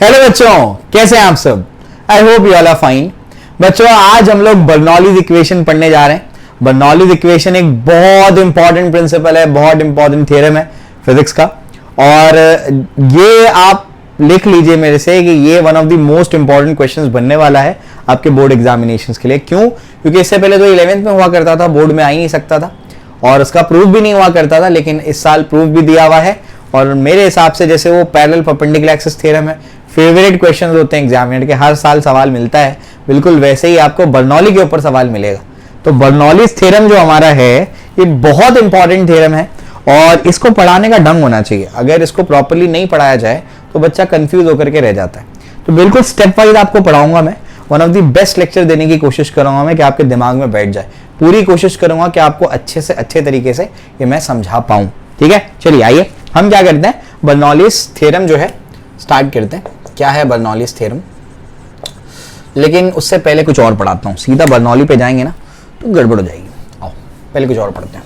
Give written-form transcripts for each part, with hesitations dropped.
Hello बच्चों, कैसे हैं आप सब। I hope you all are fine. बच्चों, आज हम लोग बर्नौलीज इक्वेशन पढ़ने जा रहे हैं। बर्नौलीज इक्वेशन एक बहुत इंपॉर्टेंट प्रिंसिपल है, बहुत इंपॉर्टेंट थ्योरम है फिजिक्स का। और ये आप लिख लीजिए मेरे से कि ये one of the most important questions बनने वाला है आपके बोर्ड एग्जामिनेशंस के लिए। क्यों? क्योंकि इससे पहले तो 11th में हुआ करता था, बोर्ड में आ ही नहीं सकता था और उसका प्रूफ भी नहीं हुआ करता था, लेकिन इस साल प्रूफ भी दिया हुआ है। और मेरे हिसाब से जैसे वो पैरेलल परपेंडिकुलर एक्सिस थ्योरम है, फेवरेट क्वेश्चंस होते हैं एग्जामिनर के, हर साल सवाल मिलता है, बिल्कुल वैसे ही आपको बर्नौली के ऊपर सवाल मिलेगा। तो बर्नौलीज थ्योरम जो हमारा है ये बहुत इंपॉर्टेंट थ्योरम है और इसको पढ़ाने का ढंग होना चाहिए। अगर इसको प्रॉपर्ली नहीं पढ़ाया जाए तो बच्चा कंफ्यूज होकर के रह जाता है। तो बिल्कुल स्टेप वाइज आपको पढ़ाऊंगा मैं, one of the best lecture देने की कोशिश करूंगा मैं कि आपके दिमाग में बैठ जाए। पूरी कोशिश करूंगा कि आपको अच्छे से अच्छे तरीके से ये मैं समझा पाऊं। ठीक है, चलिए आइए हम क्या करते हैं, बर्नौलीज थ्योरम जो है स्टार्ट करते हैं। क्या है बर्नौलीज थ्योरम? लेकिन उससे पहले कुछ और पढ़ाता हूं। सीधा बर्नौली पे जाएंगे ना तो गड़बड़ हो जाएगी। आओ पहले कुछ और पढ़ते हैं,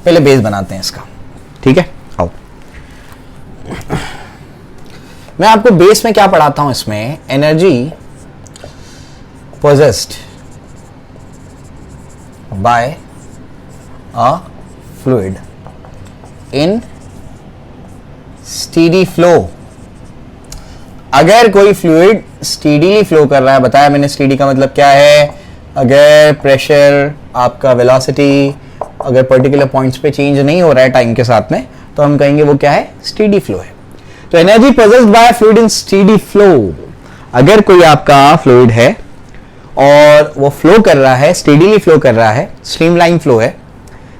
पहले बेस बनाते हैं इसका। ठीक है, आओ मैं आपको बेस में क्या पढ़ाता हूं। इसमें energy possessed by a fluid in steady flow. अगर कोई फ्लूइड स्टीडीली फ्लो कर रहा है, बताया मैंने स्टीडी का मतलब क्या है। अगर प्रेशर, आपका वेलोसिटी अगर पर्टिकुलर पॉइंट्स पे चेंज नहीं हो रहा है टाइम के साथ में, तो हम कहेंगे वो क्या है, स्टीडी फ्लो है। तो energy possessed bye fluid in steady flow, अगर कोई आपका फ्लूइड है और वो फ्लो कर रहा है, स्टीडीली फ्लो कर रहा है, स्ट्रीमलाइन फ्लो है,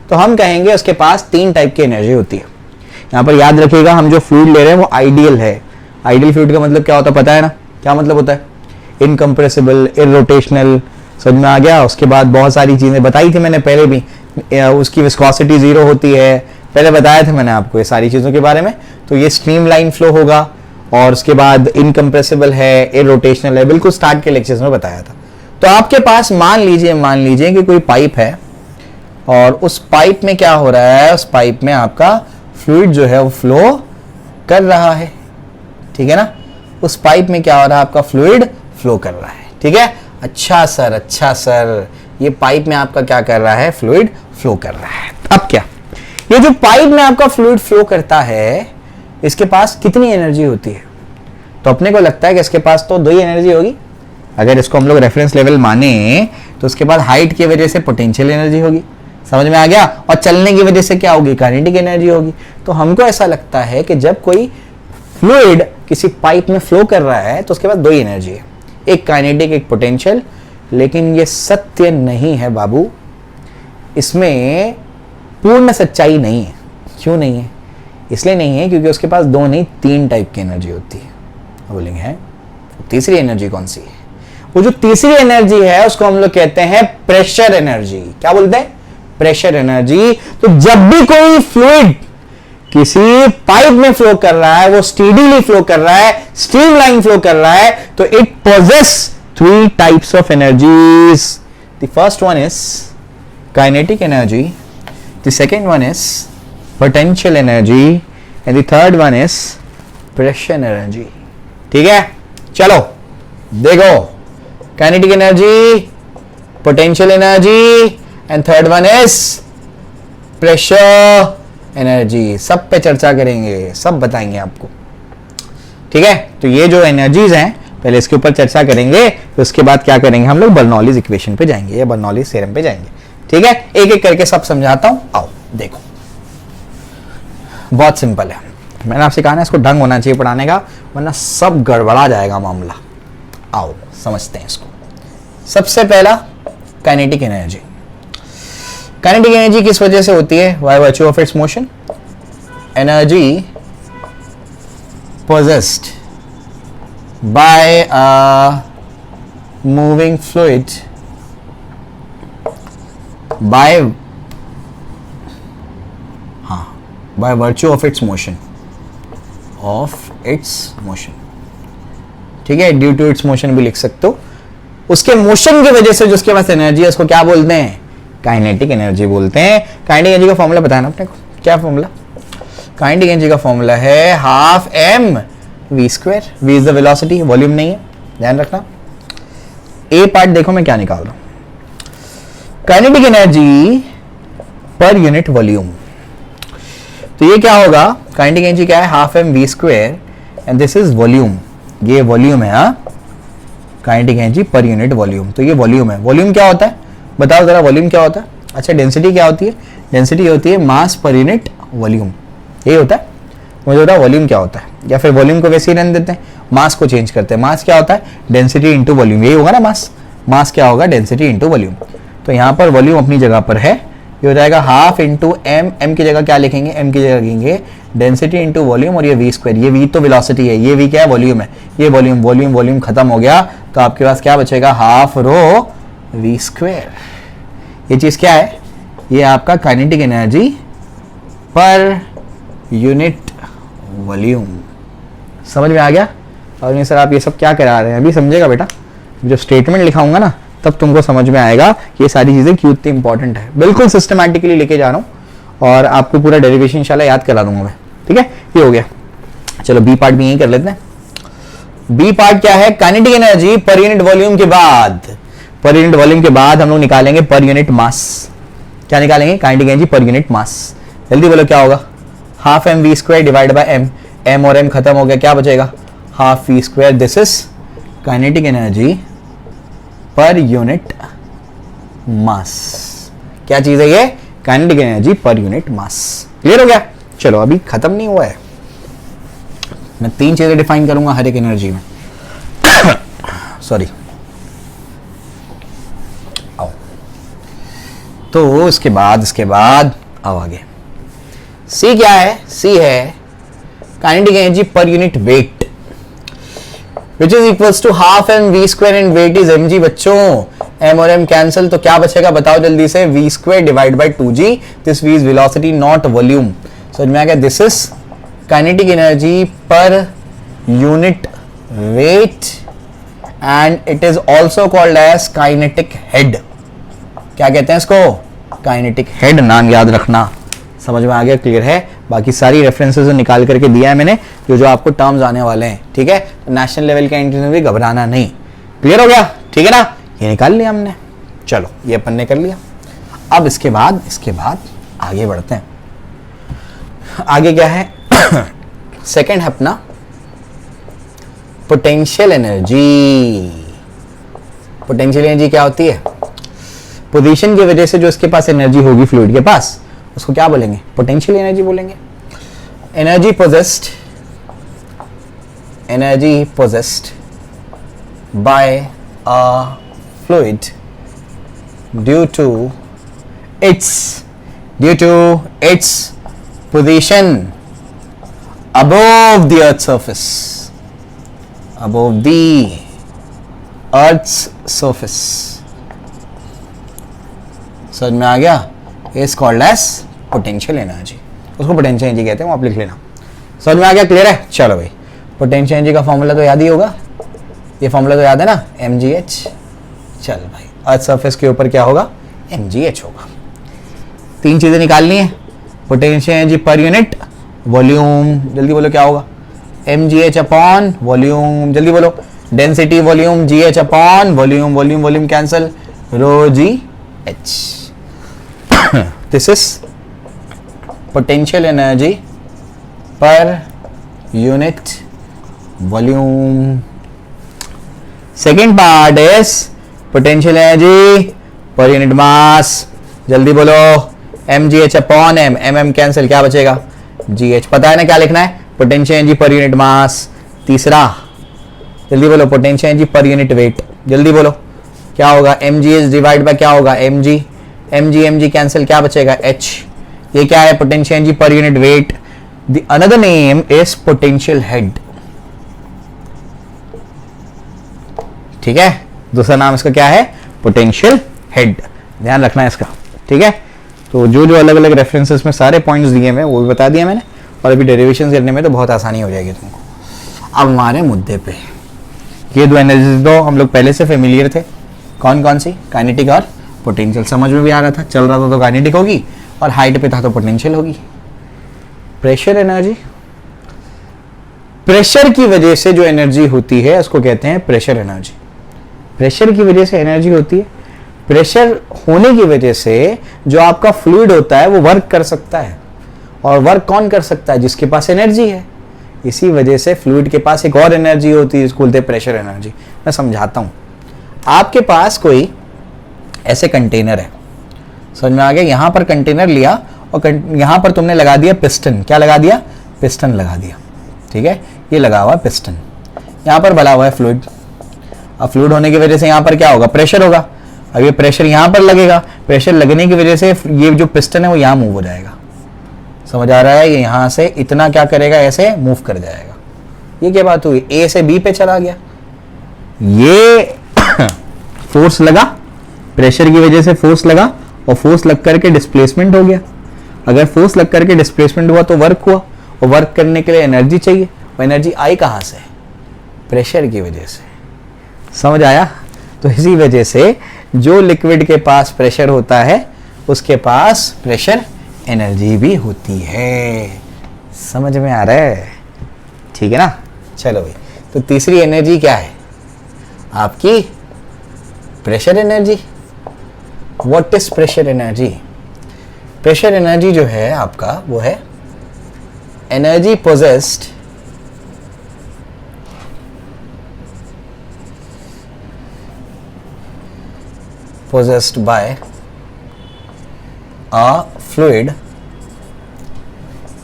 तो हम कहेंगे उसके पास तीन टाइप की एनर्जी होती है। यहां पर याद रखिएगा, हम जो फ्लूइड ले रहे हैं वो आइडियल है। आइडियल फ्लूइड का मतलब क्या होता है पता है ना? क्या मतलब होता है? इनकम्प्रेसिबल, इररोटेशनल, समझ में आ गया। उसके बाद बहुत सारी चीजें बताई थी मैंने पहले भी, उसकी विस्कोसिटी 0 होती है, पहले बताया था मैंने आपको ये सारी चीजों के बारे में। तो ये स्ट्रीमलाइन फ्लो होगा और उसके बाद इनकम्प्रेसिबल है, इररोटेशनल है, बिल्कुल स्टार्ट के लेक्चर्स में बताया था। तो आपके पास मान लीजिए कि कोई पाइप है और उस पाइप में क्या हो रहा है, उस पाइप में आपका फ्लूइड जो है वो फ्लो कर रहा है। ठीक है ना, उस पाइप में क्या हो रहा है, आपका फ्लूइड फ्लो कर रहा है। ठीक है, अच्छा सर, ये पाइप में आपका क्या कर रहा है, फ्लूइड फ्लो कर रहा है। अब क्या, ये जो पाइप में आपका फ्लूइड फ्लो करता है, इसके पास कितनी एनर्जी होती है? तो अपने को लगता है कि इसके पास तो 2 ही एनर्जी होगी। अगर इसको हम लोग रेफरेंस लेवल माने तो उसके बाद हाइट की वजह से पोटेंशियल एनर्जी होगी, समझ में आ गया, और चलने की वजह से क्या होगी, काइनेटिक एनर्जी होगी। तो हमको ऐसा लगता है कि जब कोई फ्लूइड किसी पाइप में फ्लो कर रहा है तो उसके बाद 2 ही एनर्जी है, एक काइनेटिक, एक पोटेंशियल। लेकिन ये सत्य नहीं है बाबू, इसमें पूर्ण सच्चाई नहीं है। क्यों नहीं है? इसलिए नहीं है क्योंकि उसके पास 2 नहीं 3 टाइप की एनर्जी होती है। बोलेंगे है तीसरी एनर्जी कौन सी है? वो जो तीसरी एनर्जी है उसको हम लोग कहते हैं प्रेशर एनर्जी। क्या बोलते हैं? Pressure energy. तो जब भी कोई फ्लूइड किसी पाइप में फ्लो कर रहा है, वो स्टीडीली फ्लो कर रहा है, स्ट्रीमलाइन फ्लो कर रहा है, तो it poses 3 types of energies. The first one is kinetic energy, the second one is potential energy and the third one is pressure energy. ठीक है, चलो देखो, kinetic energy, potential energy and third one is pressure energy. सब पे चर्चा करेंगे, सब बताएंगे आपको। ठीक है, तो ये जो एनर्जीज हैं पहले इसके ऊपर चर्चा करेंगे, फिर उसके बाद क्या करेंगे, हम लोग बर्नौलीज इक्वेशन पे जाएंगे या बर्नौलीज थ्योरम पे जाएंगे। ठीक है, एक एक करके सब समझाता हूं। आओ देखो, बहुत सिंपल है। मैंने आपसे कहा ना इसको ढंग होना चाहिए पढ़ाने का, वरना सब गड़बड़ा जाएगा मामला। आओ समझते हैं इसको। सबसे पहला काइनेटिक एनर्जी। काइनेटिक एनर्जी किस वजह से होती है? By virtue of its motion. Energy possessed by a moving fluid by virtue of its motion. ठीक है, ड्यू टू इट्स मोशन भी लिख सकते हो। उसके मोशन की वजह से जो उसके पास एनर्जी है उसको क्या बोलते हैं? काइनेटिक एनर्जी बोलते हैं। काइनेटिक एनर्जी का फॉर्मूला बताना अपने को, क्या फॉर्मूला? काइनेटिक एनर्जी का फॉर्मूला है 12m v square, v is the velocity, volume नहीं है, ध्यान रखना। ए पार्ट देखो मैं क्या निकाल रहा हूं, kinetic energy per unit volume. तो ये क्या होगा, काइनेटिक एनर्जी क्या है, half m v square and this is volume, ये वॉल्यूम है। हाँ, kinetic energy per unit volume, तो ये वॉल्यूम है। वॉल्यूम क्या होता है बताओ जरा, वॉल्यूम क्या होता है? अच्छा, डेंसिटी क्या होती है? डेंसिटी होती है मास पर यूनिट वॉल्यूम, ये होता है। मुझे बताओ वॉल्यूम क्या होता है, या फिर वॉल्यूम को वैसे ही रहने देते हैं, मास को चेंज करते हैं। मास क्या होता है? डेंसिटी इंटू वॉल्यूम, यही होगा ना मास। मास क्या होगा? Density into volume. तो यहाँ पर वॉल्यूम अपनी जगह पर है, ये हो जाएगा हाफ इंटू एम। एम की जगह क्या लिखेंगे? एम की जगह लिखेंगे डेंसिटी इंटू वॉल्यूम, और ये वी स्क्वायर, ये वी तो वेलोसिटी है, ये वी क्या है? वॉल्यूम है। ये वॉल्यूम वॉल्यूम वॉल्यूम खत्म हो गया, तो आपके पास क्या बचेगा? Half rho v square. ये चीज क्या है? ये आपका kinetic energy per unit volume. समझ में आ गया? और नहीं सर आप ये सब क्या करा रहे हैं, अभी समझेगा बेटा, जो स्टेटमेंट लिखाऊंगा ना तब तुमको समझ में आएगा ये सारी चीजें क्यों इतनी इंपॉर्टेंट है। बिल्कुल सिस्टमैटिकली लेके जा रहा हूँ और आपको पूरा डेरिवेशन इंशाल्लाह याद करा दूंगा मैं, ठीक है? ये हो गया। चलो बी पार्ट भी यही कर लेते हैं। बी पार्ट क्या है? Kinetic energy per unit volume के बाद, पर यूनिट वॉल्यूम के बाद हम लोग निकालेंगे पर यूनिट मास। क्या निकालेंगे? Kinetic energy per unit mass. जल्दी बोलो क्या होगा? Half m v square divide by m. M और एम खत्म हो गया, क्या बचेगा? Half v square. This is kinetic energy per unit mass. क्या चीज है ये? Kinetic energy per unit mass. Clear हो गया? चलो अभी खत्म नहीं हुआ है, मैं 3 चीजें डिफाइन करूंगा हर एक एनर्जी में। सॉरी, आओ। तो इसके बाद आओ आगे। सी क्या है? सी है kinetic energy per unit wait, which is equals to half m v square and weight is mg। बच्चों m और m कैंसिल, तो क्या बचेगा बताओ जल्दी से? v square divide by 2g। This v is velocity not volume। समझ में आ गया? This is kinetic energy per unit weight and it is also called as kinetic head. क्या कहते हैं इसको? काइनेटिक हेड, नाम याद रखना। समझ में आ गया? क्लियर है? बाकी सारी रेफरेंसेस निकाल करके दिया है मैंने, जो आपको टर्म्स आने वाले हैं, ठीक है? नेशनल लेवल के इंटरव्यू में भी घबराना नहीं। क्लियर हो गया? ठीक है ना? ये निकाल लिया हमने। चलो ये अपन ने कर लिया। अब इसके बाद आगे बढ़ते हैं। आगे क्या है? सेकंड है अपना पोटेंशियल एनर्जी। पोटेंशियल एनर्जी क्या होती है? पोजीशन की वजह से जो इसके पास एनर्जी होगी फ्लूइड के पास, उसको क्या बोलेंगे? पोटेंशियल एनर्जी बोलेंगे। Energy possessed by a fluid due to its position above the earth's surface, above the earth's surface। समझ में आ गया? Is called as potential energy. उसको पोटेंशियल एनर्जी कहते हैं, वो आप लिख लेना। समझ में आ गया? क्लियर है? चलो भाई, पोटेंशियल एनर्जी का फॉर्मूला तो याद ही होगा, ये फॉर्मूला तो याद है ना, mgh। चल भाई, अर्थ सरफेस के ऊपर क्या होगा? mgh होगा। 3 चीजें निकालनी है। Potential energy per unit volume, जल्दी बोलो क्या होगा? mgh अपॉन वॉल्यूम, जल्दी बोलो। Density volume, gh upon volume, volume volume cancel, rho g h। This is potential energy per unit volume. Second part is potential energy per unit mass. जल्दी बोलो, mgh upon m, mm cancel, क्या बचेगा? gh। पता है ना क्या लिखना है? Potential energy per unit mass. तीसरा, जल्दी बोलो, potential energy per unit wait. जल्दी बोलो क्या होगा? mgh डिवाइड बाय क्या होगा? mg। mg कैंसिल, क्या बचेगा? h। ये क्या है? Potential energy per unit wait. The another name is potential head. ठीक है? दूसरा नाम इसका क्या है? Potential head. ध्यान रखना है इसका, ठीक है? तो जो अलग अलग रेफरेंसेस में सारे पॉइंट्स दिए हैं वो भी बता दिया मैंने, और अभी डेरिवेशन करने में तो बहुत आसानी हो जाएगी तुमको। अब हमारे मुद्दे पे, ये 2 एनर्जीज तो हम लोग पहले से फेमिलियर थे। कौन कौन सी? काइनेटिक और पोटेंशियल। समझ में भी आ रहा था, चल रहा था तो काइनेटिक होगी, और हाइट पे था तो पोटेंशियल होगी। प्रेशर एनर्जी, प्रेशर की वजह से जो एनर्जी होती है उसको कहते हैं प्रेशर एनर्जी। प्रेशर की वजह से एनर्जी होती है। प्रेशर होने की वजह से जो आपका फ्लूइड होता है वो वर्क कर सकता है, और वर्क कौन कर सकता है? जिसके पास एनर्जी है। इसी वजह से फ्लूइड के पास एक और एनर्जी होती है, इसको बोलते हैं प्रेशर एनर्जी। मैं समझाता हूं। आपके पास कोई ऐसे कंटेनर है, समझ में आ गया? यहां पर कंटेनर लिया और यहां पर तुमने लगा दिया पिस्टन। क्या लगा दिया? पिस्टन लगा दिया। ठीक है, ये लगा हुआ पिस्टन, यहां पर भरा हुआ है फ्लूइड। अब फ्लूइड होने की वजह से यहां पर क्या होगा? प्रेशर होगा। अब ये प्रेशर यहां पर लगेगा, प्रेशर लगने की वजह से ये जो पिस्टन है वो यहां मूव हो जाएगा। समझ आ रहा है? ये यहां से इतना क्या करेगा? ऐसे मूव कर जाएगा। ये क्या बात हुई? ए से बी पे चला गया। ये फोर्स लगा, प्रेशर की वजह से फोर्स लगा, और फोर्स लग करके डिस्प्लेसमेंट हो गया। अगर फोर्स लग करके डिस्प्लेसमेंट हुआ तो वर्क हुआ, और वर्क करने के लिए एनर्जी चाहिए। वो एनर्जी आई कहां से? प्रेशर की वजह से। समझ आया? तो इसी वजह से जो लिक्विड के पास प्रेशर होता है उसके पास प्रेशर एनर्जी भी होती है। समझ में आ रहा है? ठीक है ना? चलो भाई, तो तीसरी एनर्जी क्या है आपकी? Pressure energy. What is pressure energy? Pressure energy जो है आपका वो है energy possessed by a fluid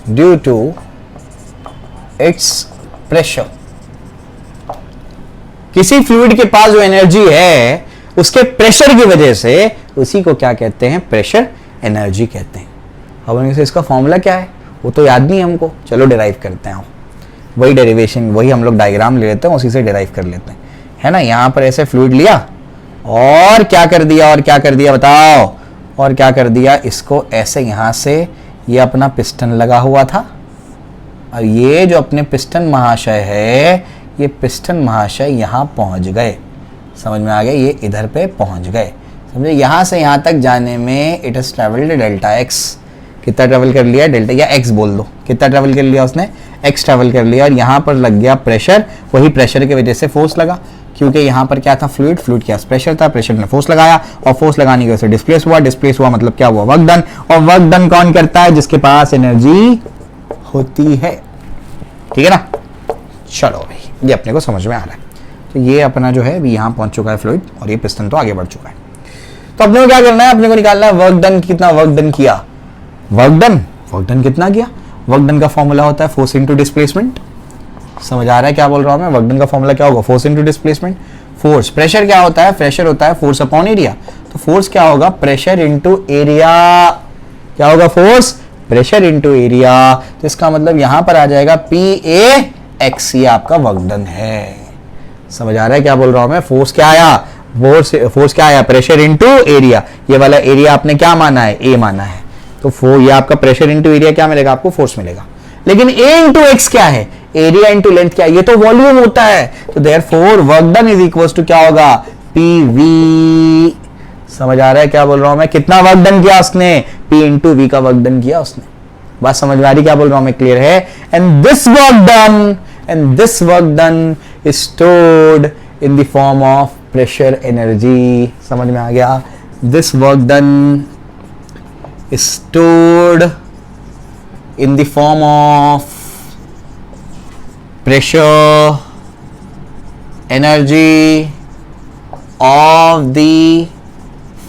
due to its pressure। किसी फ्लूइड के पास जो एनर्जी है उसके प्रेशर की वजह से, उसी को क्या कहते हैं? प्रेशर एनर्जी कहते हैं। अब इनसे इसका फॉर्मूला क्या है वो तो याद नहीं हमको। चलो डिराइव करते हैं। वही डेरिवेशन, वही हम लोग डायग्राम ले लेते हैं, उसी से डिराइव कर लेते हैं, है ना? यहां पर ऐसे फ्लूइड लिया और क्या कर दिया? और क्या कर दिया बताओ? और क्या कर दिया? इसको ऐसे यहां से, ये अपना पिस्टन लगा हुआ था, और ये जो अपने पिस्टन महाशय है, ये पिस्टन महाशय यहां पहुंच गए। समझ में आ गया? ये इधर पे पहुंच गए। समझे? यहां से यहां तक जाने में it is travelled delta x. कितना ट्रेवल कर लिया? डेल्टा या एक्स बोल दो। कितना ट्रेवल कर लिया उसने? एक्स ट्रेवल कर लिया। और यहां पर लग गया प्रेशर। वही प्रेशर की वजह से फोर्स लगा, क्योंकि यहां पर क्या था? फ्लूइड। फ्लूइड के पास प्रेशर था, प्रेशर ने फोर्स लगाया, और फोर्स लगाने की वजह से डिस्प्लेस हुआ। डिस्प्लेस हुआ मतलब क्या हुआ? Work done. और वर्क डन कौन करता है? जिसके पास एनर्जी होती है। ठीक है ना? चलो भाई, ये अपने को समझ में आ रहा है। तो ये अपना जो है यहां पहुंच चुका है फ्लूइड, और ये पिस्टन तो आगे बढ़ चुका है। तो अपने को क्या करना है? अपने को निकालना है वर्क डन। कितना वर्क डन किया? वर्क डन कितना किया? वर्क डन का फॉर्मूला होता है फोर्स इनटू डिस्प्लेसमेंट। समझ आ रहा है क्या बोल रहा हूं मैं? वर्क डन का फॉर्मूला क्या होगा? Force into displacement. Force, pressure क्या होता है? प्रेशर होता है फोर्स अपॉन एरिया। तो फोर्स क्या होगा? Pressure into area. क्या होगा? Force pressure into area. तो इसका मतलब यहां पर आ जाएगा PA(x). ये आपका वर्क डन है। समझ आ रहा है क्या बोल रहा हूं मैं? फोर्स क्या आया? फोर्स क्या आया? Pressure into area. ये वाला एरिया आपने क्या माना है? ए माना है। तो ये आपका प्रेशर इनटू एरिया क्या मिलेगा? आपको फोर्स मिलेगा। लेकिन A इंटू एक्स क्या है? एरिया इंटू लेंथ क्या है? ये तो वॉल्यूम होता है। तो therefore work done is equal to क्या होगा? PV। समझ आ रहा है क्या बोल रहा हूं मैं? कितना वर्क डन किया उसने? P इंटू V का वर्क डन किया उसने। बात समझ में आ रही क्या बोल रहा हूं मैं? क्लियर है? And this work done is stored in the form of pressure energy. समझ में आ गया? This work done is stored in the form of pressure energy of the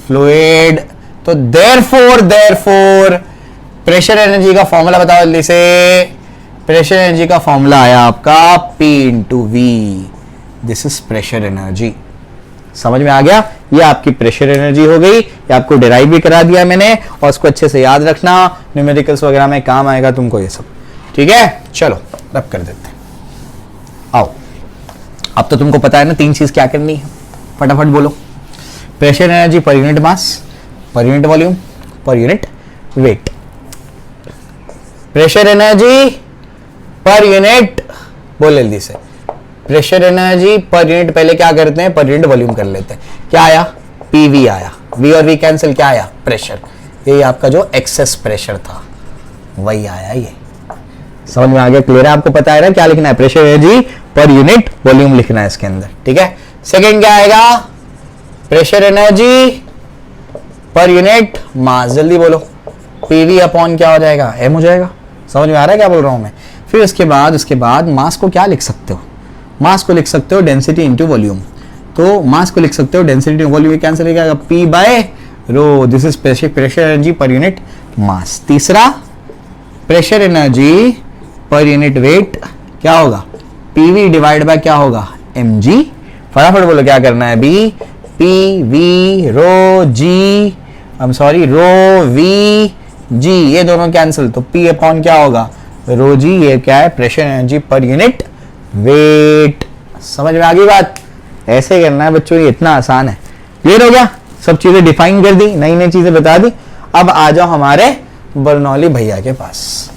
fluid। तो therefore प्रेशर एनर्जी का फॉर्मूला बताओ जल्दी से। प्रेशर एनर्जी का फॉर्मूला आया आपका P into v. This is pressure energy. समझ में आ गया? ये आपकी प्रेशर एनर्जी हो गई। ये आपको डिराइव भी करा दिया मैंने, और इसको अच्छे से याद रखना, न्यूमेरिकल्स वगैरह में काम आएगा तुमको ये सब। ठीक है? चलो रब कर देते हैं। आओ, अब तो तुमको पता है ना 3 चीज क्या करनी है। फटाफट बोलो। प्रेशर एनर्जी पर यूनिट मास, पर यूनिट वॉल्यूम, पर unit wait. Pressure energy per unit, बोल जल्दी से। प्रेशर एनर्जी पर यूनिट, पहले क्या करते हैं? पर यूनिट वॉल्यूम कर लेते हैं। क्या आया? PV आया। V और V कैंसिल, क्या आया? प्रेशर। ये आपका जो एक्सेस प्रेशर था वही आया ये। समझ में आ गया? क्लियर है? आपको पता है ना क्या लिखना है? Pressure energy per unit volume लिखना है इसके अंदर, ठीक है। सेकंड क्या आएगा? Pressure energy per unit mass. जल्दी बोलो, पीवी अपॉन क्या हो जाएगा? एम हो जाएगा। समझ में आ रहा है क्या बोल रहा हूं मैं? फिर उसके बाद मास को क्या लिख सकते हो? मास को लिख सकते हो डेंसिटी इंटू वॉल्यूम। तो मास को लिख सकते हो डेंसिटी इंटू वॉल्यूम, कैंसिल हो जाएगा P by rho. This is pressure energy per unit mass. तीसरा pressure energy per unit weight क्या होगा? पीवी डिवाइड बाय क्या होगा? mg। फटाफट बोलो क्या करना है? B P V rho g, I am sorry rho v g, ये दोनों कैंसिल, तो पी अपॉन क्या होगा? रो जी। ये क्या है? Pressure energy per unit wait. समझ में आ गई बात? ऐसे करना है बच्चों, ये इतना आसान है। क्लियर हो गया? सब चीजें डिफाइन कर दी, नई नई चीजें बता दी। अब आ जाओ हमारे बर्नौली भैया के पास,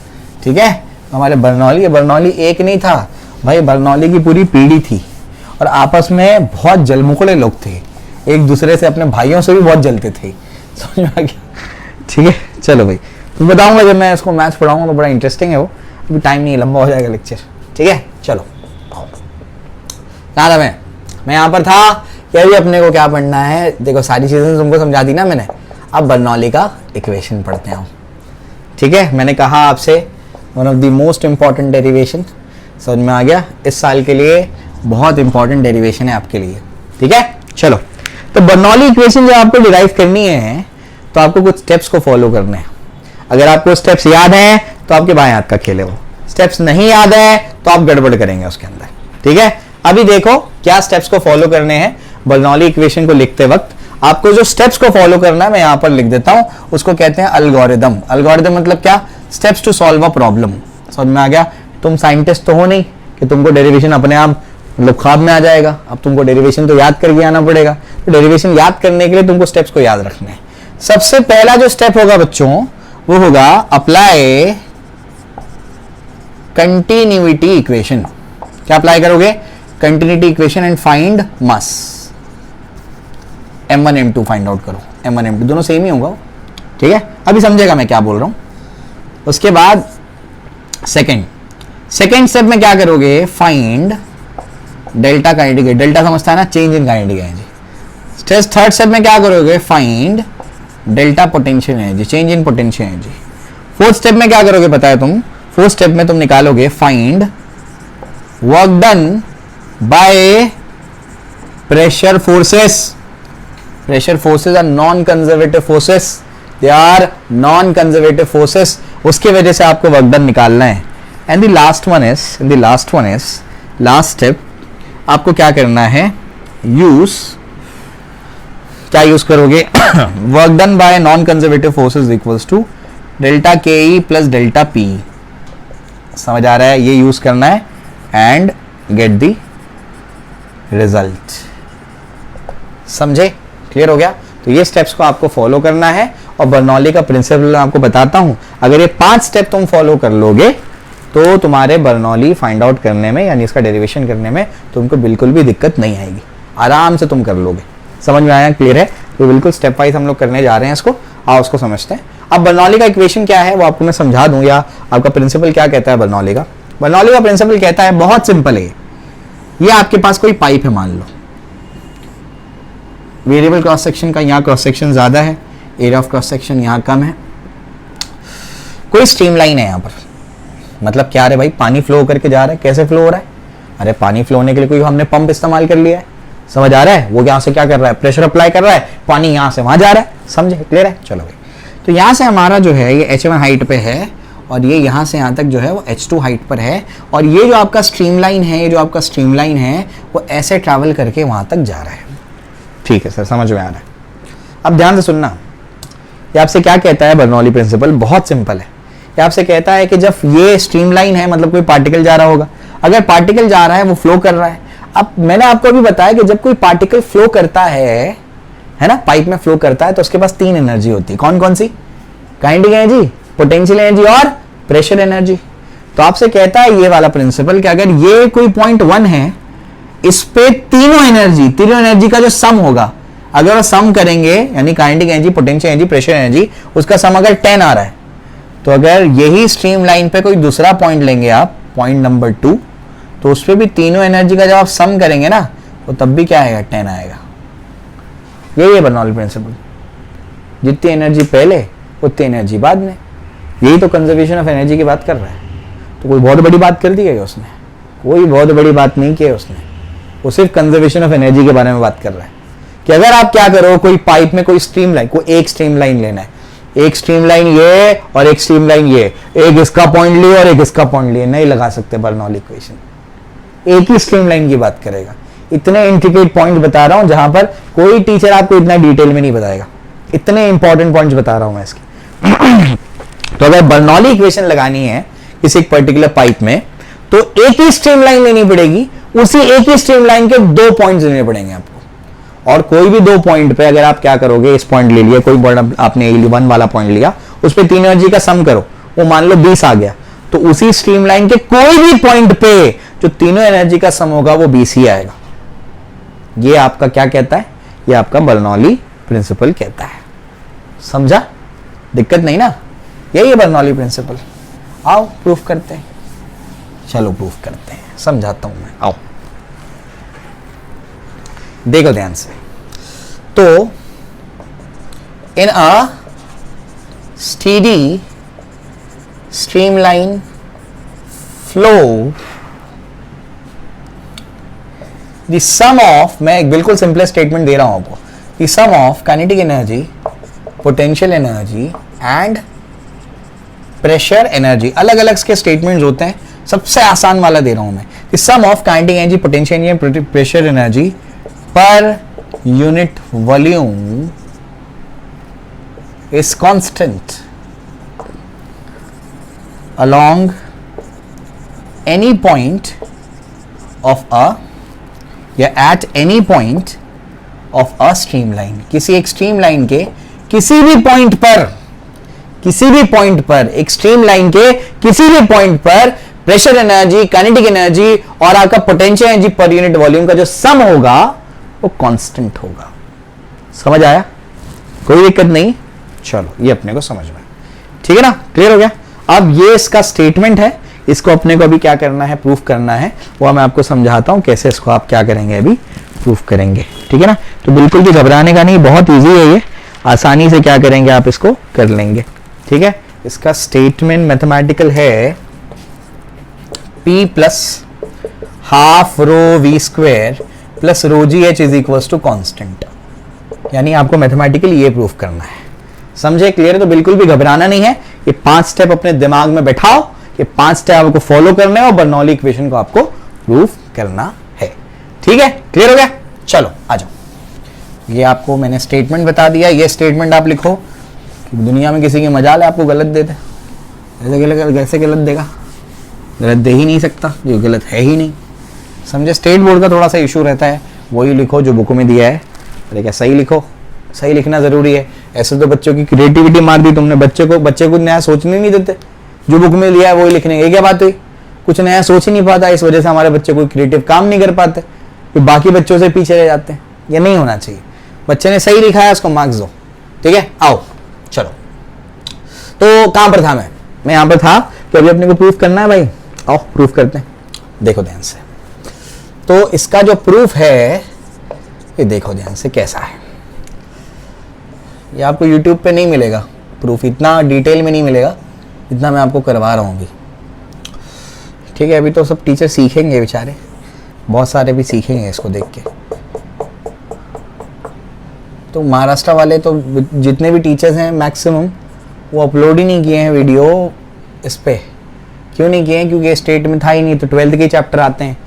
ठीक है। हमारे बर्नौली एक नहीं था भाई, बर्नौली की पूरी पीढ़ी थी और आपस में बहुत जलमुखड़े लोग थे, एक दूसरे से, अपने भाइयों से भी बहुत जलते थे। समझ में आ गया? ठीक है, चलो भाई, तो बताऊंगा जब मैं इसको मैथ्स पढ़ाऊंगा तो बड़ा इंटरेस्टिंग है वो। अभी टाइम नहीं, लंबा हो जाएगा लेक्चर, ठीक है। चलो, कहाँ था मैं यहाँ पर था कि अभी अपने को क्या पढ़ना है। देखो सारी चीजें तुमको समझा दी ना मैंने। अब बर्नौली का इक्वेशन पढ़ते हैं, ठीक है। मैंने कहा आपसे one of the most important derivation, समझ में आ गया? इस साल के लिए बहुत इंपॉर्टेंट डेरिवेशन है आपके लिए, ठीक है। चलो, तो बर्नौली इक्वेशन जब आपको डिराइव करनी है तो आपको कुछ स्टेप्स को फॉलो करने हैं। अगर आपको स्टेप्स याद हैं तो आपके बाएं हाथ का खेल है वो, स्टेप्स नहीं याद है तो आप गड़बड़ करेंगे उसके अंदर, ठीक है। अभी देखो क्या स्टेप्स को फॉलो करने हैं बर्नौली इक्वेशन को लिखते वक्त। आपको जो स्टेप्स को फॉलो करना है मैं यहां पर लिख देता हूं, उसको कहते हैं अल्गोरिदम। अल्गोरिदम मतलब क्या? Steps to solve a problem. समझ में आ गया? तुम साइंटिस्ट तो हो नहीं कि तुमको डेरिवेशन अपने आप मतलब ख्वाब में आ जाएगा। अब तुमको डेरिवेशन तो याद करके आना पड़ेगा। तो डेरिवेशन याद करने के लिए तुमको स्टेप्स को याद रखना है। सबसे पहला जो स्टेप होगा बच्चों वो होगा अप्लाई कंटिन्यूटी इक्वेशन। क्या अप्लाई करोगे? Continuity equation and find mass. m1 m2 find out करो। m1 m2 दोनों सेम ही होगा, ठीक है। अभी समझेगा मैं क्या बोल रहा हूं। उसके बाद सेकंड स्टेप में क्या करोगे? Find delta kinetic. डेल्टा समझता है ना? Change in kinetic energy. Third step में क्या करोगे? Find delta potential energy, change in potential energy. Fourth step में क्या करोगे पता है तुम? फोर्थ स्टेप में तुम निकालोगे find work done by pressure forces. Pressure forces are non conservative forces, they are non conservative forces. उसकी वजह से आपको वर्क डन निकालना है। And the last one is last step, आपको क्या करना है? क्या यूज करोगे? Work done by non conservative forces equals to delta K E plus delta P. समझ आ रहा है? ये यूज करना है एंड गेट द रिजल्ट। समझे? क्लियर हो गया? तो ये स्टेप्स को आपको फॉलो करना है और बर्नौली का प्रिंसिपल आपको बताता हूं। अगर ये 5 स्टेप तुम फॉलो कर लोगे तो तुम्हारे बर्नौली फाइंड आउट करने में यानी इसका डेरिवेशन करने में तुमको बिल्कुल भी दिक्कत नहीं आएगी, आराम से तुम कर लोगे। समझ में आया? क्लियर है? तो बिल्कुल स्टेप वाइज हम लोग करने जा रहे हैं इसको। आओ उसको समझते हैं। अब बर्नौली का इक्वेशन क्या है वो आपको मैं समझा दूं, या आपका प्रिंसिपल क्या कहता है बर्नौली का। बर्नौली का प्रिंसिपल कहता है, बहुत सिंपल है ये आपके पास कोई पाइप है मान लो, वेरिएबल क्रॉस सेक्शन का यहाँ क्रॉस सेक्शन ज्यादा है, एरिया ऑफ क्रॉस सेक्शन यहाँ कम है। कोई स्ट्रीमलाइन है यहाँ पर, मतलब क्या है भाई? पानी फ्लो करके जा रहा है। कैसे फ्लो हो रहा है? अरे पानी फ्लो होने के लिए कोई हमने पंप इस्तेमाल कर लिया है। समझ आ रहा है? वो यहाँ से क्या कर रहा है? प्रेशर अप्लाई कर रहा है, पानी यहाँ से वहां जा रहा है। समझे? क्लियर है? चलो भाई, तो यहाँ से हमारा जो है ये h1 हाइट पे है और ये यहाँ से यहाँ तक जो है वो h2 हाइट पर है। और ये जो आपका स्ट्रीमलाइन है, वो ऐसे ट्रैवल करके वहां तक जा रहा है। ठीक है सर, समझ में आ रहा है। अब ध्यान से सुनना, ये आपसे क्या कहता है बर्नौली प्रिंसिपल? बहुत सिंपल है। ये आपसे कहता है कि जब ये स्ट्रीमलाइन है मतलब कोई पार्टिकल जा रहा होगा, अगर पार्टिकल जा रहा है वो फ्लो कर रहा है। अब मैंने आपको अभी बताया कि जब कोई पार्टिकल फ्लो करता है ना, पाइप में फ्लो करता है, तो उसके पास 3 एनर्जी होती है। कौन कौन सी? काइनेटिक एनर्जी, पोटेंशियल एनर्जी और प्रेशर एनर्जी। तो आपसे कहता है ये वाला प्रिंसिपल कि अगर ये कोई पॉइंट 1 है, इस पे तीनों एनर्जी का जो सम होगा, अगर वो सम करेंगे यानी kinetic energy, potential energy, pressure energy, उसका सम अगर 10 आ रहा है तो अगर यही स्ट्रीम लाइन पे कोई दूसरा पॉइंट लेंगे आप, पॉइंट नंबर 2, तो उस पर भी तीनों एनर्जी का जब आप सम करेंगे ना, तो तब भी क्या आएगा, 10 आएगा। यही है बर्नौली प्रिंसिपल, जितनी एनर्जी पहले उतनी एनर्जी बाद में। यही तो कंजर्वेशन ऑफ एनर्जी की बात कर रहा है। तो कोई बहुत बड़ी बात कर दी है उसने? कोई बहुत बड़ी बात नहीं की है उसने, वो सिर्फ कंजर्वेशन ऑफ एनर्जी के बारे में बात कर रहा है कि अगर आप क्या करो, कोई पाइप में कोई स्ट्रीम लाइन, कोई एक स्ट्रीम लाइन लेना है, एक स्ट्रीम लाइन ये और एक स्ट्रीम लाइन ये, एक इसका पॉइंट लिए और एक इसका पॉइंट लिए, नहीं लगा सकते बर्नौली इक्वेशन। एक ही स्ट्रीम लाइन की बात करेगा। इतने इंट्रिकेट पॉइंट बता रहा हूं जहां पर कोई टीचर आपको इतना डिटेल में नहीं बताएगा। इतने इंपॉर्टेंट पॉइंट्स बता रहा हूं मैं इसके। तो अगर बर्नौली इक्वेशन लगानी है किसी एक पर्टिकुलर पाइप में, तो एक ही स्ट्रीम लाइन लेनी पड़ेगी, उसी एक ही स्ट्रीम लाइन के 2 पॉइंट्स लेने पड़ेंगे आपको। और कोई भी 2 पॉइंट पे अगर आप क्या करोगे, इस पॉइंट ले लिया, कोई पॉइंट आपने 1 वाला पॉइंट लिया, उस पर तीन एनर्जी का सम करो, वो मान लो 20 आ गया, तो उसी स्ट्रीम लाइन के कोई भी पॉइंट पे जो तीनों एनर्जी का सम होगा वो 20 ही आएगा। ये आपका क्या कहता है, ये आपका बर्नौली प्रिंसिपल कहता है। समझा? दिक्कत नहीं ना? यही है बर्नौली प्रिंसिपल। आओ प्रूफ करते हैं, चलो प्रूफ करते हैं, समझाता हूं मैं। आओ देखो ध्यान से। तो in a steady streamline flow the sum of, मैं एक बिल्कुल सिंपल स्टेटमेंट दे रहा हूं आपको, the sum of kinetic energy, potential energy and pressure energy. अलग अलग के स्टेटमेंट्स होते हैं, सबसे आसान वाला दे रहा हूं मैं। The sum of kinetic energy, potential energy, pressure energy per unit volume is constant along any point of a या at any point of a streamline। किसी एक streamline के किसी भी पॉइंट पर, किसी भी पॉइंट पर, एक streamline के किसी भी पॉइंट पर प्रेशर एनर्जी, काइनेटिक एनर्जी और आपका potential energy per unit volume का जो सम होगा वो कांस्टेंट होगा। समझ आया? कोई दिक्कत नहीं? चलो ये अपने को समझ में, ठीक है ना? क्लियर हो गया? अब ये इसका स्टेटमेंट है, इसको अपने को अभी क्या करना है, प्रूफ करना है। वो मैं आपको समझाता हूं कैसे इसको आप क्या करेंगे, अभी प्रूफ करेंगे, ठीक है ना? तो बिल्कुल भी घबराने का नहीं, बहुत इजी है ये, आसानी से क्या करेंगे आप इसको कर लेंगे, ठीक है? इसका स्टेटमेंट मैथमेटिकल है P plus half rho v square plus rho g h is equal to constant. यानी आपको मैथमेटिकली ये प्रूफ करना है। समझे? क्लियर है? तो बिल्कुल भी घबराना नहीं है। ये 5 स्टेप अपने दिमाग में बैठाओ, ये 5 स्टेप आपको फॉलो करने हैं और बर्नौली इक्वेशन को आपको प्रूफ करना है, ठीक है? क्लियर हो गया? चलो आ जाओ। ये आपको मैंने स्टेटमेंट बता दिया। ये स्टेटमेंट आप लिखो कि दुनिया में किसी की मजाल है आपको गलत दे दे। कैसे गलत देगा? गलत दे ही नहीं सकता, जो गलत है ही नहीं। समझे? स्टेट बोर्ड का थोड़ा सा इशू रहता है, वही लिखो जो बुक में दिया है। अरे क्या सही लिखो, सही लिखना जरूरी है। ऐसे तो बच्चों की क्रिएटिविटी मार दी तुमने, बच्चे को नया सोचने नहीं देते, जो बुक में लिया है वही लिखने। ये क्या बात हुई? कुछ नया सोच ही नहीं पाता, इस वजह से हमारे बच्चे कोई क्रिएटिव काम नहीं कर पाते, फिर बाकी बच्चों से पीछे रह जाते हैं। ये नहीं होना चाहिए। बच्चे ने सही लिखा है, उसको मार्क्स दो, ठीक है? आओ चलो। तो कहां पर था मैं यहां पर था कि अभी अपने को प्रूफ करना है भाई। आओ प्रूफ करते हैं। देखो ध्यान से। तो इसका जो प्रूफ है ये देखो ध्यान से कैसा है। ये आपको YouTube पे नहीं मिलेगा प्रूफ, इतना डिटेल में नहीं मिलेगा जितना मैं आपको करवा रहा हूँ अभी, ठीक है? अभी तो सब टीचर सीखेंगे बेचारे, बहुत सारे भी सीखेंगे इसको देख के। तो महाराष्ट्र वाले तो जितने भी टीचर्स हैं मैक्सिमम वो अपलोड ही नहीं किए हैं वीडियो इस पे। क्यों नहीं किए हैं? क्योंकि स्टेट में था ही नहीं। तो 12th के चैप्टर आते हैं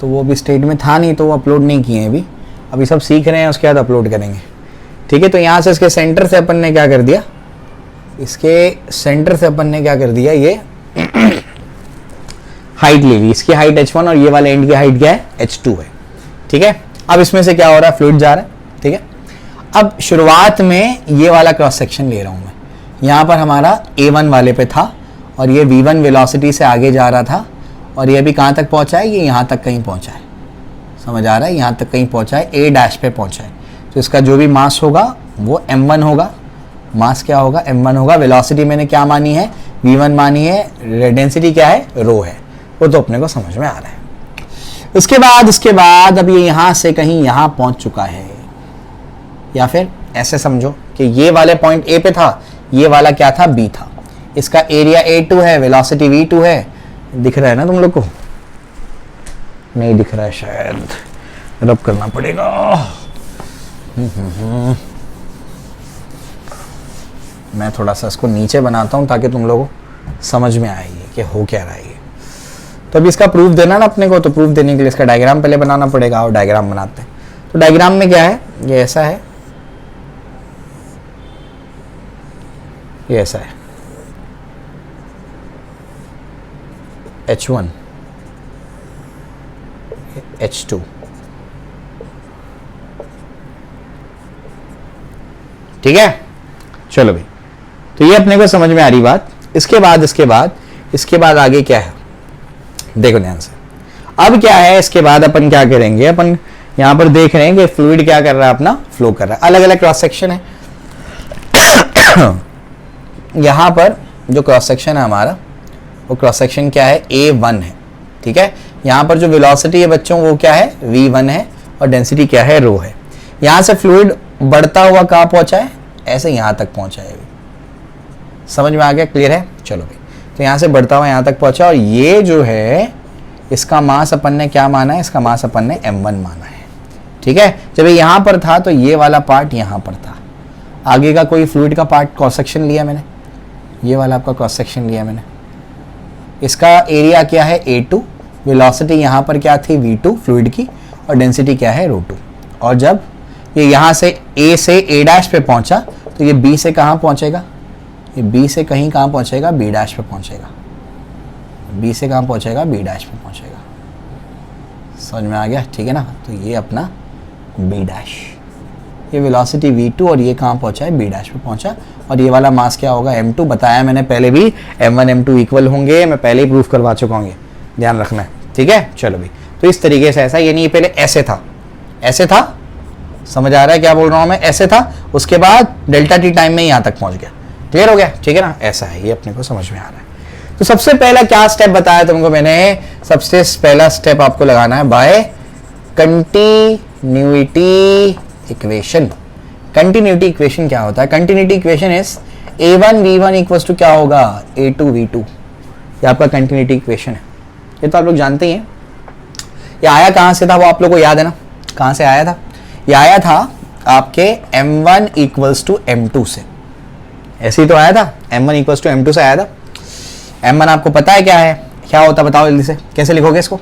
तो वो भी स्टेट में था नहीं, तो वो अपलोड नहीं किए हैं अभी सब सीख रहे हैं, उसके बाद अपलोड करेंगे, ठीक है? तो यहाँ से इसके सेंटर से अपन ने क्या कर दिया, इसके सेंटर से अपन ने क्या कर दिया, ये हाइट ले ली। इसकी हाइट h1 और ये वाले एंड की हाइट क्या है, h2 है, ठीक है? अब इसमें से क्या हो रहा है, फ्लूइड जा रहा है, ठीक है? अब शुरुआत में ये वाला क्रॉस सेक्शन ले रहा हूं मैं। यहाँ पर हमारा A1 वाले पे था और ये V1 वेलोसिटी से आगे जा रहा था और ये भी कहाँ तक पहुँचा है, ये यहाँ तक कहीं पहुँचा है। समझ आ रहा है? यहाँ तक कहीं पहुँचा है, A डैश पे पहुँचा है। तो इसका जो भी मास होगा वो m1 होगा। मास क्या होगा, m1 होगा। वेलोसिटी मैंने क्या मानी है, V1 मानी है, डेंसिटी क्या है, रो है, वो तो अपने को समझ में आ रहा है। उसके बाद अब ये यहां से कहीं यहां पहुंच चुका है, या फिर ऐसे समझो कि ये वाले पॉइंट ए पे था, ये वाला क्या था, बी था, इसका एरिया A2 है, वेलोसिटी V2 है। दिख रहा है ना तुम लोग को? नहीं दिख रहा है शायद, रब करना पड़ेगा। मैं थोड़ा सा इसको नीचे बनाता हूं ताकि तुम लोगों को समझ में आए कि हो क्या रहा है। तो अभी इसका प्रूफ देना ना अपने को, तो प्रूफ देने के लिए इसका डायग्राम पहले बनाना पड़ेगा, और डायग्राम बनाते हैं। तो डायग्राम में क्या है, ये ऐसा है, ये ऐसा है, H1 H2, ठीक है। चलो भाई, तो ये अपने को समझ में आ रही बात। इसके बाद आगे क्या है, देखो ध्यान से। अब क्या है, इसके बाद अपन क्या करेंगे, अपन यहां पर देख रहे हैं कि फ्लूइड क्या कर रहा है, अपना फ्लो कर रहा है। अलग अलग क्रॉस सेक्शन है। यहां पर जो क्रॉस सेक्शन है हमारा, वो क्रॉस सेक्शन क्या है, A1 है, ठीक है। यहां पर जो वेलोसिटी है बच्चों, वो क्या है, V1 है, और डेंसिटी क्या है, रो है। यहां से फ्लूइड बढ़ता हुआ कहां पहुंचा है, ऐसे यहां तक पहुंचा है। समझ में आ गया, क्लियर है? चलो भाई, तो यहां से बढ़ता हुआ यहां तक पहुंचा, और ये जो है इसका मास अपन ने क्या माना है, इसका मास अपन ने m1 माना है, ठीक है। जब ये यहां पर था तो ये वाला पार्ट यहां पर था। आगे का कोई फ्लूइड का पार्ट क्रॉस सेक्शन लिया मैंने, ये वाला आपका क्रॉस सेक्शन लिया मैंने। इसका एरिया क्या है, A2, वेलोसिटी यहाँ पर क्या थी, V2 फ्लूइड की, और डेंसिटी क्या है, ρ2। और जब ये यहाँ से A से A' पे पहुंचा, तो ये B से कहाँ पहुंचेगा, ये B से कहीं कहाँ पहुंचेगा, B' पे पहुंचेगा। B से कहाँ पहुंचेगा, B' पे पहुंचेगा। समझ में आ गया, ठीक है ना। तो ये अपना B', ये वेलोसिटी V2, और ये कहाँ पहुंचा है, B' पे पहुंचा। और ये वाला मास क्या होगा, m2। बताया मैंने पहले भी, m1 m2 इक्वल होंगे, मैं पहले ही प्रूफ करवा चुका हूँ, ध्यान रखना है, ठीक है। चलो भाई, तो इस तरीके से ऐसा, यानी ये पहले ऐसे था, ऐसे था, समझ आ रहा है क्या बोल रहा हूँ मैं, ऐसे था। उसके बाद डेल्टा टी टाइम में यहाँ तक पहुंच गया, क्लियर हो गया, ठीक है ना। ऐसा है, ये अपने को समझ में आ रहा है। तो सबसे पहला क्या स्टेप बताया तुमको मैंने, सबसे पहला स्टेप आपको लगाना है by continuity equation. Continuity equation क्या होता है, continuity equation is A1 V1 equals to क्या होगा, A2 V2। ये आपका कंटिन्यूटी इक्वेशन है, ये तो आप लोग जानते ही हैं। ये आया कहाँ से था, वो आप लोग को याद है ना, कहाँ से आया था, ये आया था आपके M1 इक्वल्स टू M2 से। ऐसे ही तो आया था, M1 इक्वल्स टू M2 से आया था। M1 आपको पता है क्या है, क्या होता है, बताओ जल्दी से, कैसे लिखोगे इसको,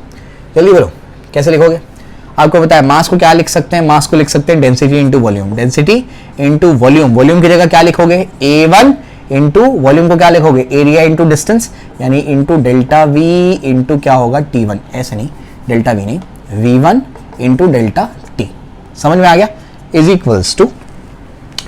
जल्दी बोलो, कैसे लिखोगे। आपको पता है मास को क्या लिख सकते हैं, मास को लिख सकते हैं density into volume, density into volume. Volume की जगह क्या लिखोगे, A1 इंटू वॉल्यूम को क्या लिखोगे, एरिया इंटू डिस्टेंस, यानी इंटू डेल्टा V इंटू क्या होगा, T1। ऐसे नहीं, डेल्टा V नहीं, V1 इंटू डेल्टा T। समझ में आ गया, इज इक्वल्स टू,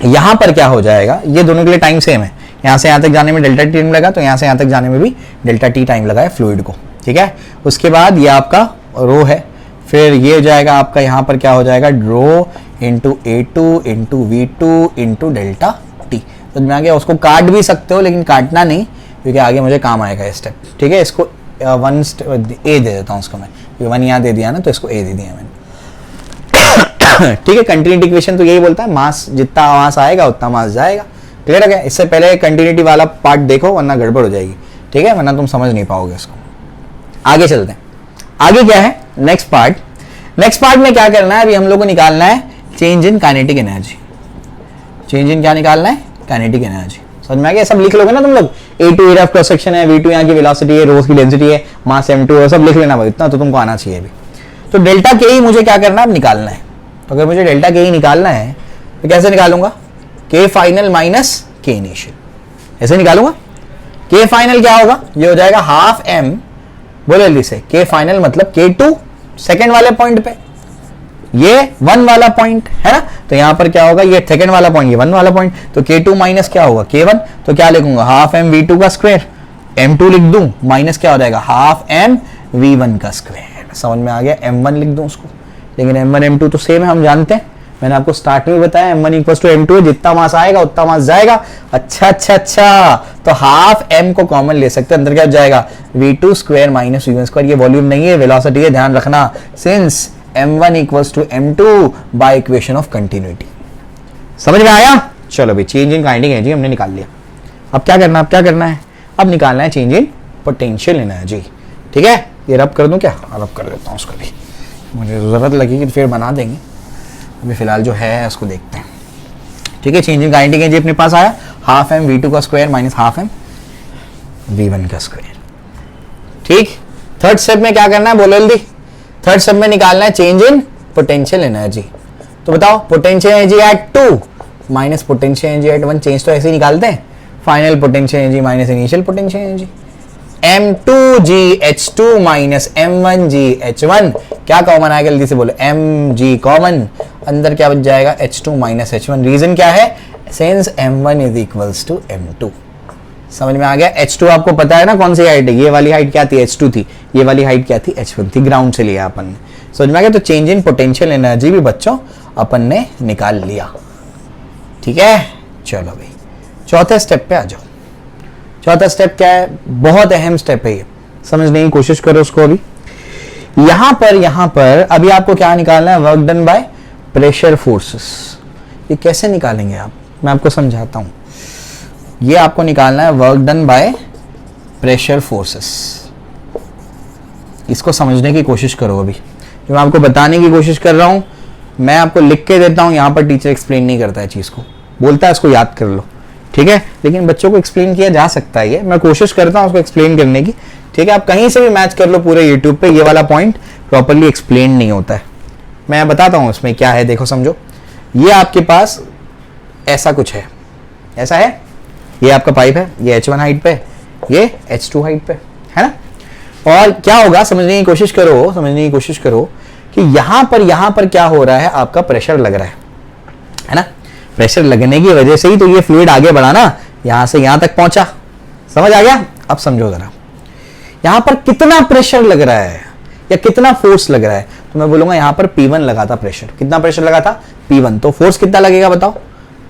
यहां पर क्या हो जाएगा, ये दोनों के लिए टाइम सेम है। यहां से यहां तक जाने में डेल्टा T टाइम लगा, तो यहां से यहां तक जाने में भी डेल्टा T टाइम लगा है फ्लूइड को, ठीक है। उसके बाद ये आपका रो है, फिर ये हो जाएगा आपका, यहाँ पर क्या हो जाएगा, rho into A2 into V2 into delta T। तो मैं आगे उसको काट भी सकते हो, लेकिन काटना नहीं, क्योंकि आगे मुझे काम आएगा ये स्टेप, ठीक है। इसको वन A दे देता हूँ उसको मैं, 1 यहाँ दे दिया ना, तो इसको A दे दिया मैंने, ठीक है। कंटिन्यूटी इक्वेशन तो यही बोलता है, मास जितना मास आएगा उतना मास जाएगा, क्लियर हो गया। इससे पहले कंटिन्यूटी वाला पार्ट देखो, वरना गड़बड़ हो जाएगी, ठीक है, वरना तुम समझ नहीं पाओगे इसको। आगे चलते हैं, आगे क्या है, नेक्स्ट पार्ट में क्या करना है, अभी हम लोग को निकालना है change in kinetic energy. Change इन क्या निकालना है, काइनेटिक एनर्जी। समझ में आ गया, सब लिख लोगे ना तुम लोग, A2 area of cross section है, V2 यहाँ की वेलोसिटी है, रोज की डेंसिटी है, मास M2 है, सब लिख लेना भाई, इतना तो तुमको आना चाहिए अभी। तो डेल्टा के ही मुझे क्या करना है, अब निकालना है। तो अगर मुझे डेल्टा के ही निकालना है तो कैसे निकालूंगा, के फाइनल माइनस के इनिशियल, ऐसे निकालूंगा। के फाइनल क्या होगा, ये हो जाएगा हाफ m, बोलो जल्दी से, के फाइनल मतलब K2 सेकेंड वाले पॉइंट पे, ये 1 वाला पॉइंट है ना, तो यहां पर क्या होगा, ये सेकेंड वाला पॉइंट, ये 1 वाला पॉइंट, तो K2 माइनस क्या होगा, K1। तो क्या लिखूंगा, हाफ m V2 का स्क्वायर, M2 लिख दूं, माइनस क्या हो जाएगा, हाफ m V1 का स्क्वायर। समझ में आ गया, M1 लिख दूं उसको, लेकिन M1 M2 तो सेम है, हम जानते हैं, मैंने आपको स्टार्ट में बताया M1 इक्वल टू M2 है, जितना मास आएगा उतना मास जाएगा। अच्छा, तो हाफ m को कॉमन ले सकते हैं, अंदर क्या हो जाएगा v2 square minus v1 square. ये वॉल्यूम नहीं है, वेलोसिटी है, ध्यान रखना, since m1 equals to m2 by equation of continuity. समझ में आया? चलो भाई, चेंज इन काइनेटिक एनर्जी हमने निकाल लिया। अब क्या करना, अब क्या करना है, अब निकालना है चेंज इन पोटेंशियल एनर्जी। ठीक है, ये रब कर दूं क्या? रब कर देता हूँ उसको भी, मुझे ज़रूरत लगेगी तो फिर बना देंगे, अभी फिलहाल जो है उसको देखते हैं। ठीक है, चेंज इन काइनेटिक एनर्जी अपने पास आया हाफ m v2 का square minus half m v1 का स्क्वायर। ठीक, थर्ड स्टेप में क्या करना है बोलो जल्दी। थर्ड स्टेप में निकालना है चेंज इन पोटेंशियल एनर्जी। तो बताओ, potential energy at 2 minus potential energy at 1, change तो ऐसे ही निकालते हैं, final potential energy minus initial potential energy. m2gh2 minus m1gh1, क्या कॉमन आएगा जल्दी से बोलो, mg कॉमन, अंदर क्या बच जाएगा h2 माइनस h1। रीजन क्या है, since m1 is equals to m2। समझ में आ गया? h2 आपको पता है ना कौन सी हाइट है, ये वाली हाइट क्या थी h2 थी, ये वाली हाइट क्या थी h1 थी, ग्राउंड से लिया अपन ने। समझ में आ गया? तो चेंज इन पोटेंशियल एनर्जी भी बच्चों अपन ने निकाल लिया। ठीक है, चलो भाई चौथे स्टेप पे आ जाओ। चौथा स्टेप क्या है, बहुत अहम स्टेप है ये, समझने की कोशिश करो उसको। अभी यहां पर अभी आपको क्या निकालना है, work done by pressure forces. ये कैसे निकालेंगे आप, मैं आपको समझाता हूं। ये आपको निकालना है work done by pressure forces. इसको समझने की कोशिश करो। अभी जो मैं आपको बताने की कोशिश कर रहा हूं, मैं आपको लिख के देता हूं, यहां पर टीचर एक्सप्लेन नहीं करता है चीज को, बोलता है इसको याद कर लो। ठीक है, लेकिन बच्चों को एक्सप्लेन किया जा सकता है, ये मैं कोशिश करता हूं उसको एक्सप्लेन करने की। ठीक है, आप कहीं से भी मैच कर लो पूरे यूट्यूब पे, ये वाला पॉइंट प्रॉपर्ली एक्सप्लेन नहीं होता है। मैं बताता हूं इसमें क्या है, देखो समझो। ये आपके पास ऐसा कुछ है, ऐसा है, ये आपका पाइप है, ये h1 हाइट पे, ये h2 हाइट पे है ना। और क्या होगा, समझने की कोशिश करो कि यहां पर क्या हो रहा है, आपका प्रेशर लग रहा है ना। प्रेशर लगने की वजह से ही तो ये फ्लूइड आगे बढ़ा ना, यहां से यहां तक पहुंचा। समझ आ गया? अब समझो जरा, यहां पर कितना प्रेशर लग रहा है या कितना फोर्स लग रहा है, तो मैं बोलूंगा यहां पर P1 लगा था प्रेशर। कितना प्रेशर लगा था? P1। तो फोर्स कितना लगेगा बताओ?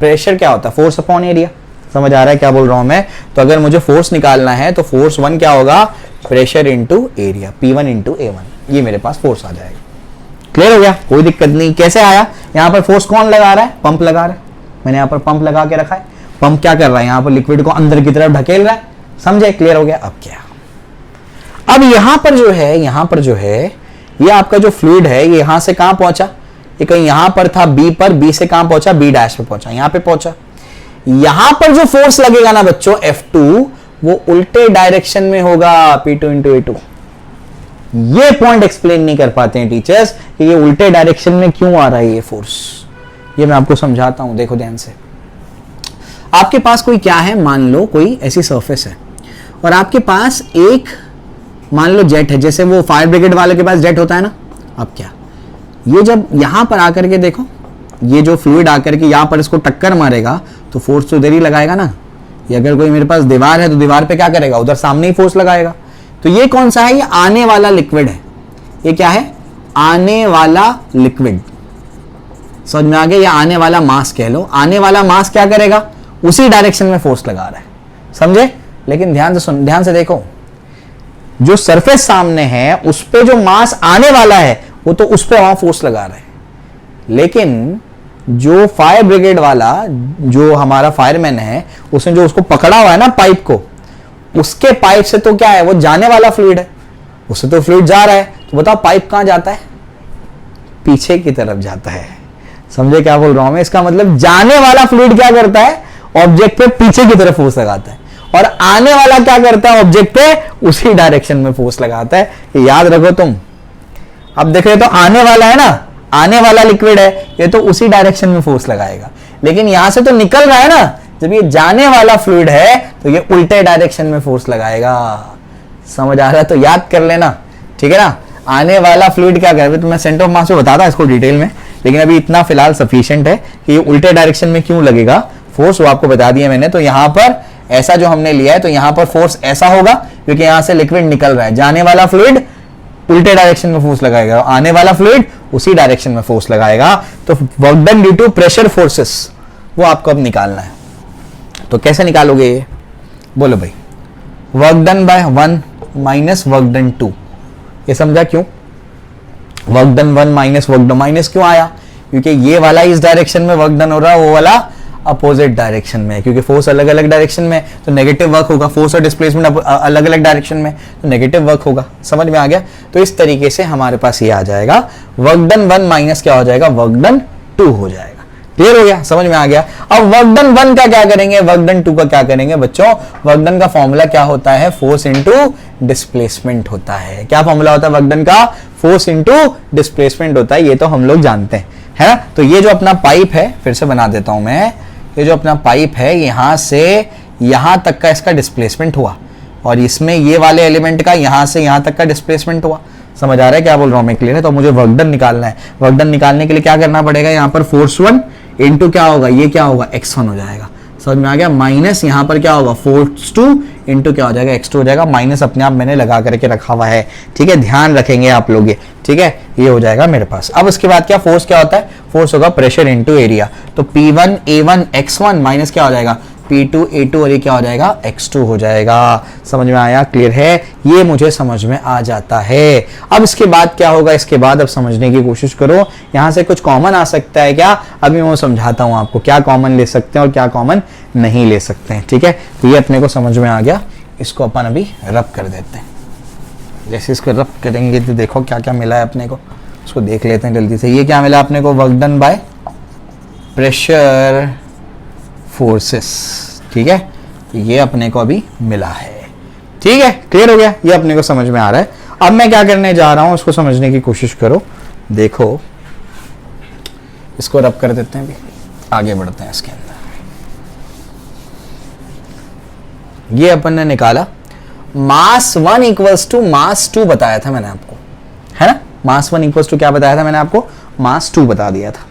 प्रेशर क्या होता है, फोर्स अपॉन एरिया। समझ आ रहा है क्या बोल रहा हूं मैं? तो अगर मुझे फोर्स निकालना है तो फोर्स 1 क्या होगा, pressure into area, P1 into A1, ये मेरे पास फोर्स आ जाएगा। क्लियर हो गया? कोई दिक्कत नहीं। कैसे आया, यहां पर फोर्स कौन लगा रहा है, पंप लगा रहा है, मैंने यहां पर पंप लगा के रखा है। पंप क्या कर रहा है, यहां पर लिक्विड को अंदर की तरफ ढकेल रहा है। समझे? क्लियर हो गया? अब क्या, अब यहां पर जो है ये आपका जो फ्लूइड है, ये यहां से कहां पहुंचा, ये कहीं यहां पर था B पर, B से कहां पहुंचा, B डैश पे पहुंचा, यहां पे पहुंचा। यहां पर जो फोर्स लगेगा ना बच्चों F2, वो उल्टे डायरेक्शन में होगा, P2 इंटू A2। ये पॉइंट एक्सप्लेन नहीं कर पाते हैं टीचर्स कि ये उल्टे डायरेक्शन में क्यों आ रहा है ये फोर्स। ये मैं आपको समझाता हूं, देखो ध्यान से। आपके पास कोई क्या है, मान लो कोई ऐसी सरफेस है और आपके पास एक मान लो जेट है, जैसे वो फायर ब्रिगेड वाले के पास जेट होता है ना। अब क्या, ये जब यहां पर आकर के देखो, ये जो फ्लूइड आकर के यहां पर इसको टक्कर मारेगा तो फोर्स तो उधर ही लगाएगा ना। ये अगर कोई मेरे पास दीवार है तो दीवार पे क्या करेगा, उधर सामने ही फोर्स लगाएगा। तो ये कौन सा है, ये आने वाला लिक्विड है। ये क्या है, आने वाला लिक्विड। समझ में आ गया? ये आने वाला मास कह लो। आने वाला मास क्या करेगा, उसी डायरेक्शन में फोर्स लगा रहा है। समझे? लेकिन ध्यान से देखो, जो सरफेस सामने है उस पे जो मास आने वाला है वो तो उस पे वहां फोर्स लगा रहा है, लेकिन जो फायर ब्रिगेड वाला, जो हमारा फायरमैन है, उसने जो उसको पकड़ा हुआ है ना पाइप को, उसके पाइप से तो क्या है, वो जाने वाला फ्लूइड है, उससे तो फ्लूइड जा रहा है। तो बताओ पाइप कहां जाता है, पीछे की तरफ जाता है। समझे क्या बोल रहा हूं मैं? इसका मतलब जाने वाला फ्लूइड क्या करता है, ऑब्जेक्ट पे पीछे की तरफ फोर्स लगाता है, और आने वाला क्या करता है, ऑब्जेक्ट पे उसी डायरेक्शन में फोर्स लगाता है। ये याद रखो तुम। अब देखो, तो आने वाला है ना, आने वाला लिक्विड है, ये तो उसी डायरेक्शन में फोर्स लगाएगा, लेकिन यहां से तो निकल रहा है ना। जब ये जाने वाला फ्लूइड है तो ये उल्टे डायरेक्शन में फोर्स लगाएगा। समझ आ रहा है? तो याद कर लेना, ठीक है ना। आने वाला फ्लूइड क्या करे, तो मैं सेंटर ऑफ मास में बताता इसको डिटेल में, लेकिन अभी इतना फिलहाल सफिशिएंट है कि ये उल्टे डायरेक्शन में क्यों लगेगा फोर्स, वो आपको बता दिया मैंने। तो यहां पर ऐसा जो हमने लिया है, तो यहां पर फोर्स ऐसा होगा क्योंकि यहां से लिक्विड निकल रहा है। जाने वाला फ्लूइड उल्टे डायरेक्शन में फोर्स लगाएगा, आने वाला फ्लूइड उसी डायरेक्शन में फोर्स लगाएगा। तो work done due to pressure forces, वो आपको अब निकालना है। तो कैसे निकालोगे ये, बोलो भाई, work done bye 1 minus work done 2, ये समझा क्यों? Work done 1 minus work done, minus क्यों आया? क्योंकि ये वाला इस डायरेक्शन में वर्क डन हो रहा है, वो वाला अपोजिट डायरेक्शन में, क्योंकि फोर्स अलग अलग डायरेक्शन में तो नेगेटिव वर्क होगा, फोर्स और डिस्प्लेसमेंट अलग अलग डायरेक्शन में तो नेगेटिव वर्क होगा। समझ में आ गया? तो इस तरीके से हमारे पास ये आ जाएगा, वर्क डन 1 माइनस क्या हो जाएगा, वर्क डन 2 हो जाएगा। क्लियर हो गया? समझ में आ गया? अब वर्क डन 1 का क्या करेंगे, वर्क डन 2 का क्या करेंगे बच्चों? वर्क डन का फॉर्मूला क्या होता है, फोर्स इंटू डिस्प्लेसमेंट होता है। क्या फॉर्मूला होता है वर्क डन का? फोर्स इंटू डिस्प्लेसमेंट होता है, ये तो हम लोग जानते हैं, है ना? तो ये जो अपना पाइप है, फिर से बना देता हूं मैं, ये जो अपना पाइप है यहां से यहां तक का इसका डिस्प्लेसमेंट हुआ, और इसमें ये वाले एलिमेंट का यहां से यहां तक का डिस्प्लेसमेंट हुआ। समझ आ रहा है क्या बोल रहा हूं मैं? क्लियर है? तो मुझे वर्क डन निकालना है। वर्क डन निकालने के लिए क्या करना पड़ेगा, यहां पर फोर्स 1 इंटू क्या होगा, ये क्या होगा, x1 हो जाएगा। समझ में आ गया? माइनस यहां पर क्या होगा, फोर्स 2 इंटू क्या हो जाएगा, x2 हो जाएगा। माइनस अपने आप मैंने लगा करके रखा हुआ है, ठीक है, ध्यान रखेंगे आप लोग ये, ठीक है, ये हो जाएगा मेरे पास। अब उसके बाद क्या, फोर्स क्या होता है, फोर्स होगा प्रेशर इंटू एरिया। तो P1 A1 x1 माइनस क्या हो जाएगा, P2 A2 और ये क्या हो जाएगा, x2 हो जाएगा। समझ में आया? क्लियर है? ये मुझे समझ में आ जाता है। अब इसके बाद क्या होगा, इसके बाद अब समझने की कोशिश करो, यहां से कुछ कॉमन आ सकता है क्या? अभी मैं समझाता हूं आपको क्या कॉमन ले सकते हैं और क्या कॉमन नहीं ले सकते हैं, ठीक है? तो ये अपने को समझ में आ गया। इसको अपन अभी रब कर देते हैं। जैसे इसको रब करेंगे तो देखो क्या क्या मिला है अपने को, उसको देख लेते हैं जल्दी से। ये क्या मिला अपने को, work done by pressure forces, ठीक है, तो ये अपने को अभी मिला है, ठीक है, क्लियर हो गया? ये अपने को समझ में आ रहा है। अब मैं क्या करने जा रहा हूं, उसको समझने की कोशिश करो। देखो इसको रब कर देते हैं, अभी आगे बढ़ते हैं इसके अंदर। ये अपन ने निकाला मास 1 इक्वल्स टू मास 2 बताया था मैंने आपको, है ना? मास 1 इक्वल्स टू क्या बताया था मैंने आपको, मास 2 बता दिया था।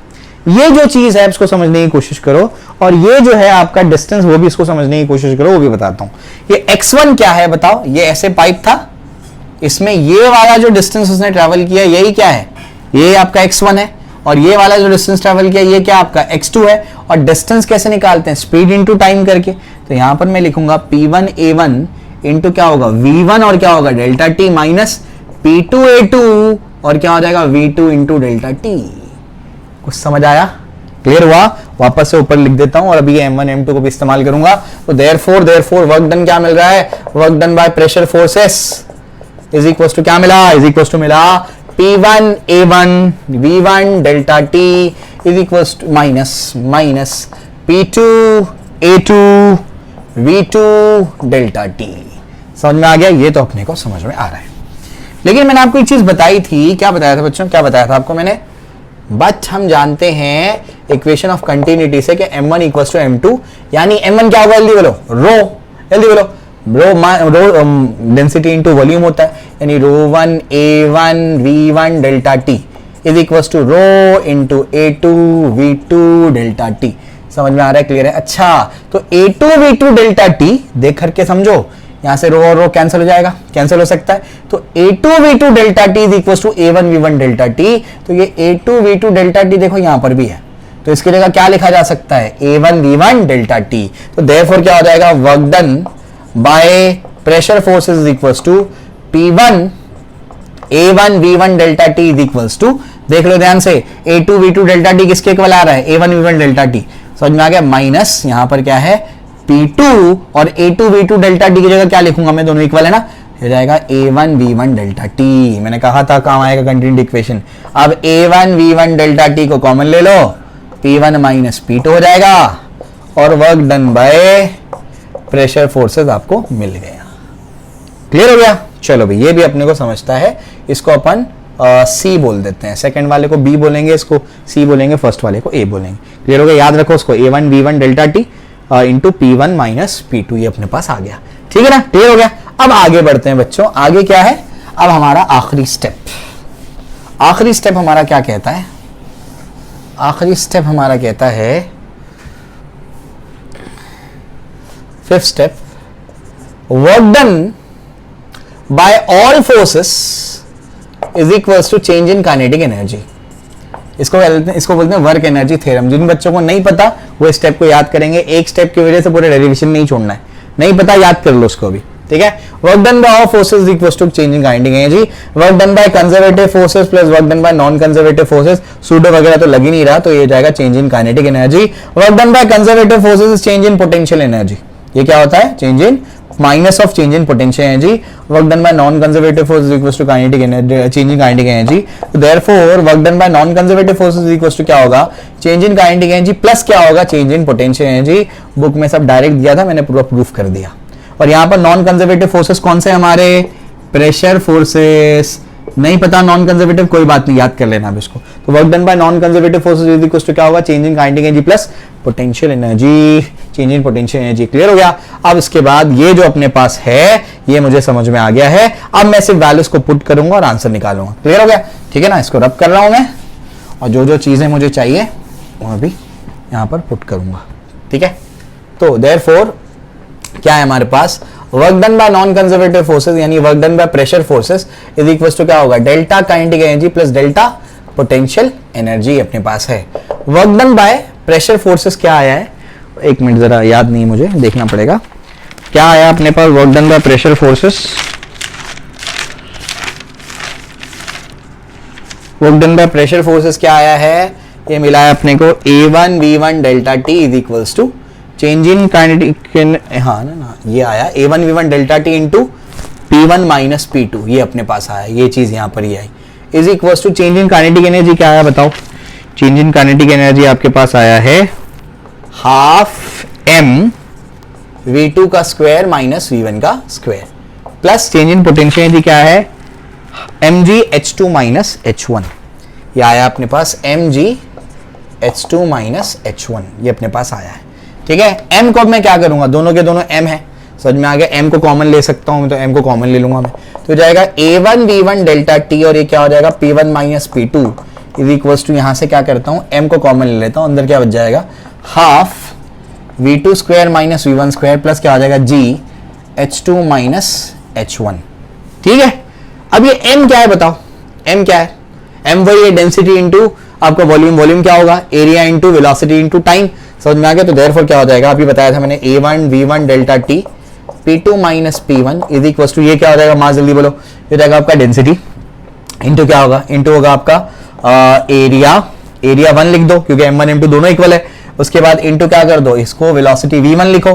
ये जो चीज है इसको समझने की कोशिश करो, और ये जो है आपका डिस्टेंस वो भी इसको समझने की कोशिश करो, वो भी बताता हूं। ये x1 क्या है बताओ? ये ऐसे पाइप था, इसमें ये वाला जो डिस्टेंस उसने ट्रेवल किया यही क्या है, ये आपका x1 है, और ये वाला जो डिस्टेंस ट्रेवल किया ये क्या आपका x2 है। और डिस्टेंस कैसे निकालते हैं, स्पीड इंटू टाइम करके। तो यहां पर मैं लिखूंगा P1 A1 इंटू क्या होगा, V1 और क्या होगा, delta T, minus P2 A2 और क्या हो जाएगा, V2 इंटू डेल्टा टी। कुछ समझ आया? क्लियर हुआ? वापस से ऊपर लिख देता हूं, और अभी M1 M2 को भी इस्तेमाल करूंगा। तो देयरफॉर वर्क डन क्या मिल रहा है, work done by pressure forces is equal to क्या मिला, इज इक्वल टू मिला P1 A1 V1 delta t is equal to minus P2 A2 V2 delta t. समझ में आ गया? ये तो अपने को समझ में आ रहा है। लेकिन मैंने आपको एक चीज बताई थी, क्या बताया था बच्चों, क्या बताया था आपको मैंने? बट हम जानते हैं इक्वेशन ऑफ कंटिन्यूटी से कि M1 इक्वल टू M2, यानी M1 क्या होगा, जल्दी बोलो, रो, जल्दी बोलो, रो डेंसिटी इंटू वॉल्यूम होता है, यानी ρ1 A1 V1 delta t is equal to rho into A2 V2 delta t. समझ में आ रहा है? क्लियर है? अच्छा, तो A2 V2 डेल्टा टी देख करके समझो, यहां से रो और रो कैंसिल हो जाएगा, कैंसिल हो सकता है। तो A2 V2 delta t is equal to A1 V1 delta t. तो ये A2 V2 डेल्टा टी देखो यहां पर भी है, तो इसकी जगह क्या लिखा जा सकता है, A1 V1 डेल्टा टी। तो देयरफॉर क्या हो जाएगा, work done by pressure forces is equal to P1 A1 V1 delta t is equal to, देख लो ध्यान से, A2 V2 डेल्टा टी किसके इक्वल आ रहा है, A1 V1 डेल्टा टी। समझ में आ गया? माइनस यहां पर क्या है, P2 और A2 V2 डेल्टा टी की जगह क्या लिखूंगा मैं, दोनों इक्वल है ना, हो जाएगा A1 V1 डेल्टा टी। मैंने कहा था काम आएगा कंटिन्यूटी इक्वेशन। अब A1 V1 डेल्टा टी को कॉमन ले लो, P1 माइनस P2 हो जाएगा, और work done by pressure forces आपको मिल गया। क्लियर हो गया? चलो भाई, ये भी अपने को समझता है। इसको अपन C बोल देते हैं, सेकंड वाले को B बोलेंगे, इसको C बोलेंगे, फर्स्ट वाले को A बोलेंगे। क्लियर हो गया? याद रखो उसको, A1 V1 delta T into P1 minus P2, ये अपने पास आ गया। ठीक है ना? क्लियर हो गया? अब आगे बढ़ते हैं बच्चों। आगे क्या है, अब हमारा आखिरी स्टेप। आखिरी स्टेप हमारा क्या कहता है, आखिरी स्टेप हमारा कहता है, fifth step, work done by all forces is equal to change in kinetic energy. इसको बोलते हैं वर्क एनर्जी थ्योरम। जिन बच्चों को नहीं पता वो स्टेप को याद करेंगे, एक स्टेप की वजह से पूरे डेरिवेशन नहीं छोड़ना है। नहीं पता याद कर लो उसको भी, ठीक है। Work done by all forces equals to change in kinetic energy, work done by conservative forces plus work done by non conservative forces, pseudo वगैरह तो लग ही नहीं रहा, तो ये जाएगा change in kinetic energy. Work done by conservative forces is change in potential energy, ये क्या होता है, change in minus of change in potential energy. Work done by non conservative forces equals to kinetic energy, change in kinetic energy. Therefore work done by non conservative forces equals to क्या होगा, change in kinetic energy plus क्या होगा, change in potential energy. Book में सब direct दिया था, मैंने पूरा प्रूफ कर दिया। और यहां पर नॉन कंजर्वेटिव फोर्सेस कौन से हमारे, प्रेशर फोर्सेस, नहीं पता नॉन कंजर्वेटिव, कोई बात नहीं, याद कर लेना अब इसको। तो work done by non conservative forces is equal to क्या होगा, change in kinetic energy plus potential energy, change in potential energy. Clear हो गया। अब इसके बाद ये जो अपने पास है ये मुझे समझ में आ गया है। अब मैं सिर्फ वैल्यूज को पुट करूंगा और आंसर निकालूंगा। क्लियर हो गया, ठीक है ना। इसको रब कर रहा हूं मैं और जो जो चीजें मुझे चाहिए वो भी यहां पर पुट करूंगा, ठीक है। तो देयरफॉर क्या है हमारे पास, work done by non conservative forces यानी work done by pressure forces is equal to क्या होगा, delta kinetic energy plus delta potential energy अपने पास है। Work done by pressure forces क्या आया है, एक मिनट जरा याद नहीं, मुझे देखना पड़ेगा क्या आया अपने पास। Work done by pressure forces, work done by pressure forces क्या आया है, ये मिला है अपने को A1 V1 delta T is equals to change in kinetic, हाँ ना, ये आया A1 V1 delta T into P1 minus P2, ये अपने पास आया, ये चीज यहां पर ही आई, is equals to change in kinetic energy क्या आया बताओ। चेंज इन काइनेटिक एनर्जी आपके पास आया है हाफ m v2 का स्क्वायर माइनस v1 का square plus change in potential energy क्या है, mg h2 माइनस h1, ये आया अपने पास mg h2 माइनस h1, ये अपने पास आया है, ठीक है। m को अब मैं क्या करूंगा, दोनों के दोनों m है, समझ में आ गया। m को कॉमन ले सकता हूं, तो m को कॉमन ले लूंगा मैं, तो जाएगा A1 V1 डेल्टा T और ये क्या हो जाएगा P1 minus P2 is equals to, यहां से क्या करता हूं, m को कॉमन ले लेता हूं, अंदर क्या बच जाएगा half V2 square minus V1 square plus क्या हो जाएगा G H2 माइनस H1, ठीक है। अब ये m क्या है बताओ, m क्या है, m वही है डेंसिटी इंटू आपका वॉल्यूम, वॉल्यूम क्या होगा area into velocity into time, समझ में आ गया। तो देयरफॉर क्या हो जाएगा, अभी बताया था मैंने A1 V1 delta T P2 minus P1 is equals to, ये क्या हो जाएगा मास जल्दी बोलो, ये जाएगा आपका डेंसिटी इंटू क्या होगा, इंटू होगा आपका एरिया, एरिया 1 लिख दो क्योंकि m1 m2 दोनों इक्वल है, उसके बाद इंटू क्या कर दो, इसको वेलोसिटी v1 लिखो,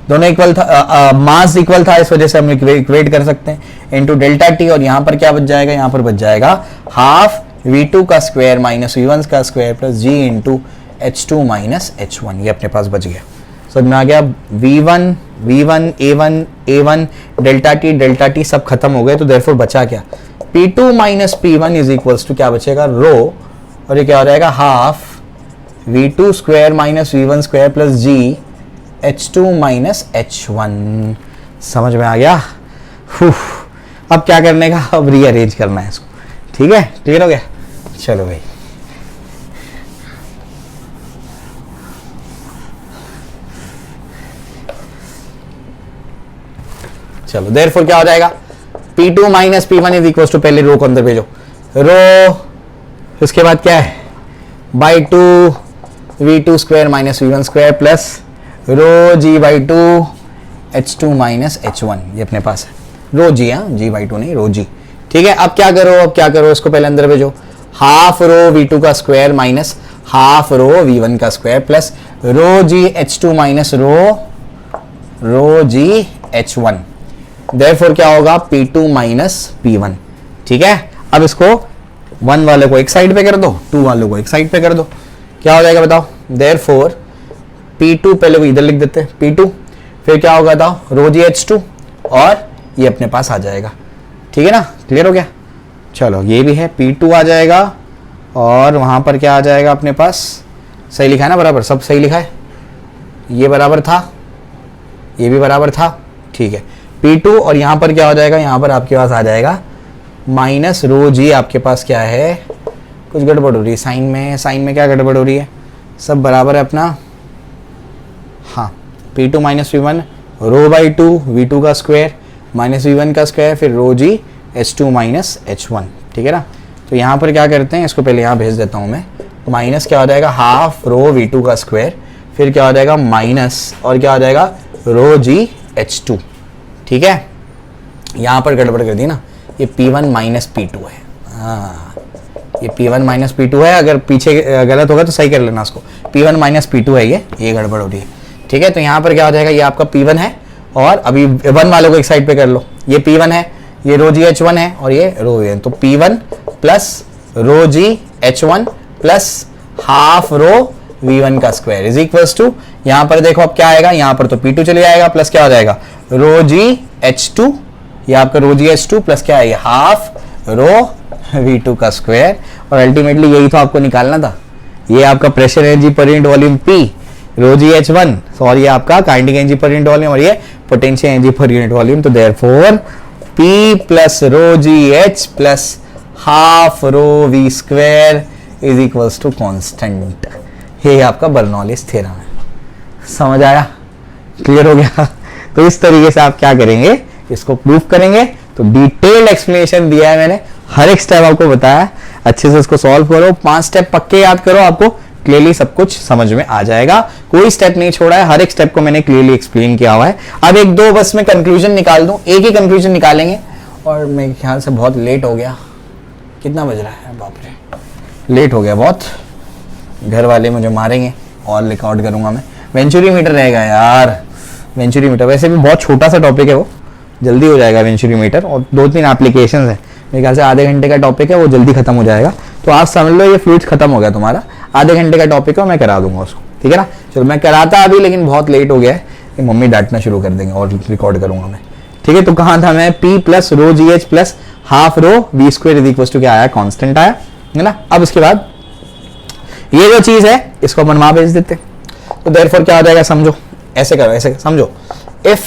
दोनों इक्वल था, मास इक्वल था इस वजह से हम इक्वेट कर सकते हैं, इंटू डेल्टा टी और यहाँ पर क्या बच जाएगा, यहाँ पर बच जाएगा हाफ v2 का स्क्वायर माइनस v1 का square plus g into h2 minus h1, ये अपने पास बच गया, समझ में आ गया। v1 v1 a1 delta T सब खत्म हो गए, तो देयरफॉर बचा क्या, p2 minus p1 is equals to क्या बचेगा रो, और ये क्या हो जाएगा half v2 square minus v1 square plus g h2 minus h1, समझ में आ गया। अब क्या करने का, अब रीअरेंज करना है इसको, ठीक है, क्लियर हो गया। चलो भाई चलो, देयरफॉर क्या हो जाएगा P2 minus P1 is equal to, पहले रो को अंदर भेजो, रो उसके बाद क्या है by 2 V2 square minus V1 square plus row G by 2 H2 minus H1, ये अपने पास है रो G, हाँ G बाई 2 नहीं रो G, ठीक है। अब क्या करो, इसको पहले अंदर भेजो, हाफ रो V2 का square minus half rho V1 का स्क्वायर प्लस रो G H2 minus rho G H1, therefore क्या होगा P2 माइनस P1, ठीक है। अब इसको 1 वाले को एक साइड पे कर दो, 2 वालों को एक साइड पे कर दो, क्या हो जाएगा बताओ, देयरफॉर P2 पहले वो इधर लिख देते हैं P2, फिर क्या होगा बताओ रो G H2 और ये अपने पास आ जाएगा, ठीक है ना, क्लियर हो गया। चलो ये भी है P2 आ जाएगा और वहां पर क्या आ जाएगा अपने पास, सही लिखा है ना, बराबर सब सही लिखा है, ये बराबर था, ये भी बराबर था, ठीक है P2 और यहां पर क्या हो जाएगा, यहां पर आपके पास आ जाएगा माइनस रो G, आपके पास क्या है, कुछ गड़बड़ हो रही है साइन में क्या गड़बड़ हो रही है, सब बराबर है अपना, हाँ P2 minus V1 row by 2 V2 का स्क्वायर माइनस V1 का स्क्वायर फिर रो G H2 माइनस H1, ठीक है ना। तो यहाँ पर क्या करते हैं, इसको पहले यहाँ भेज देता हूँ मैं, माइनस क्या हो जाएगा हाफ रो V2 का स्क्वायर फिर क्या हो जाएगा माइनस और क्या हो जाएगा रो G H2, ठीक है। यहां पर गड़बड़ कर दी ना, ये P1 माइनस P2 है। हाँ, ये P1 माइनस P2 है, अगर पीछे गलत होगा तो सही कर लेना उसको। P1 माइनस P2 है, ये गड़बड़ हो रही है, ठीक है। तो यहाँ पर क्या हो जाएगा, ये आपका P1 है, और अभी 1 वालों को एक साइड पे कर लो। ये P1 है, ये रो जी H1 है, और ये रो V1, तो P1 plus rho g H1 plus half रो V1 का स्क्वायर इज इक्वल्स टू, यहाँ पर देखो अब क्या आएगा, यहाँ पर तो P2 चले जाएगा, प्लस क्या हो जाएगा, रो जी H2, ये आपका रो जी H2 प्लस क्या है, हाफ रो V2 का स्क्वायर। और अल्टीमेटली यही तो आपको निकालना था, ये आपका pressure energy per unit volume P, rho g H1, और ये आपका kinetic energy per unit volume, और ये potential energy per unit volume. तो therefore P plus rho g H plus half rho V square is equals to constant. ये आपका Bernoulli's theorem है, समझ आया, क्लियर हो गया। तो इस तरीके से आप क्या करेंगे, इसको प्रूव करेंगे। तो डिटेल्ड एक्सप्लेनेशन दिया है मैंने, हर एक स्टेप आपको बताया, अच्छे से इसको सॉल्व करो, 5 स्टेप पक्के याद करो, आपको क्लियरली सब कुछ समझ में आ जाएगा। कोई स्टेप नहीं छोड़ा है, हर एक स्टेप को मैंने क्लियरली एक्सप्लेन किया हुआ है। अब एक दो बस मैं कंक्लूजन निकाल दूं, एक ही कंक्लूजन निकालेंगे, और मेरे ख्याल से बहुत लेट हो गया। कितना बज रहा है, बाप रे, लेट हो गया बहुत, घर वाले मुझे मारेंगे और रिकॉर्ड करूंगा मैं। वेंचुरी मीटर रहेगा यार, वेंचुरी मीटर वैसे भी बहुत छोटा सा टॉपिक है, वो जल्दी हो जाएगा वेंचुरी मीटर, और 2-3 एप्लीकेशंस है, मेरे ख्याल से आधे घंटे का टॉपिक है, वो जल्दी खत्म हो जाएगा। तो आप समझ लो ये फ्लूइड्स खत्म हो गया तुम्हारा, आधे घंटे का टॉपिक है, मैं करा दूंगा उसको, ठीक है ना। चलो मैं कराता अभी, लेकिन बहुत लेट हो गया है, मम्मी डांटना शुरू कर देंगे और रिकॉर्ड करूंगा मैं, ठीक है। तो कहाँ था मैं, P plus rho g h plus half rho V square is equal to क्या आया, कॉन्स्टेंट आया, है ना। अब उसके बाद ये जो चीज है इसको अपन वहां भेज देते, तो देयरफॉर क्या हो जाएगा, समझो, ऐसे करो, ऐसे समझो, if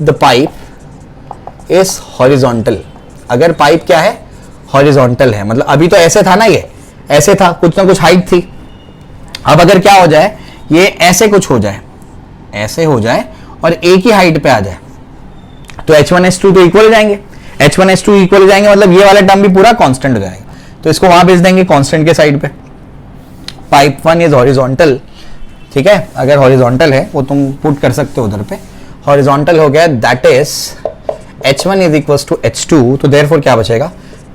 the pipe is horizontal, अगर पाइप क्या है, हॉरिजॉन्टल है, मतलब अभी तो ऐसे था ना, ये ऐसे था, कुछ ना कुछ हाइट थी। अब अगर क्या हो जाए, ये ऐसे कुछ हो जाए, ऐसे हो जाए और एक ही हाइट पे आ जाए, तो H1 H2 तो इक्वल हो जाएंगे, H1 H2 इक्वल हो जाएंगे, मतलब ये वाला टर्म भी पूरा कांस्टेंट हो जाएगा। तो इसको वहां भेज देंगे कांस्टेंट के साइड पे। पाइप 1 इज हॉरिजॉन्टल, ठीक है, अगर हॉरिजॉन्टल है वो तुम पुट कर सकते हो उधर पे, हॉरिजॉन्टल हो गया, that is H1 is equal to H2, तो देयरफॉर क्या बचेगा,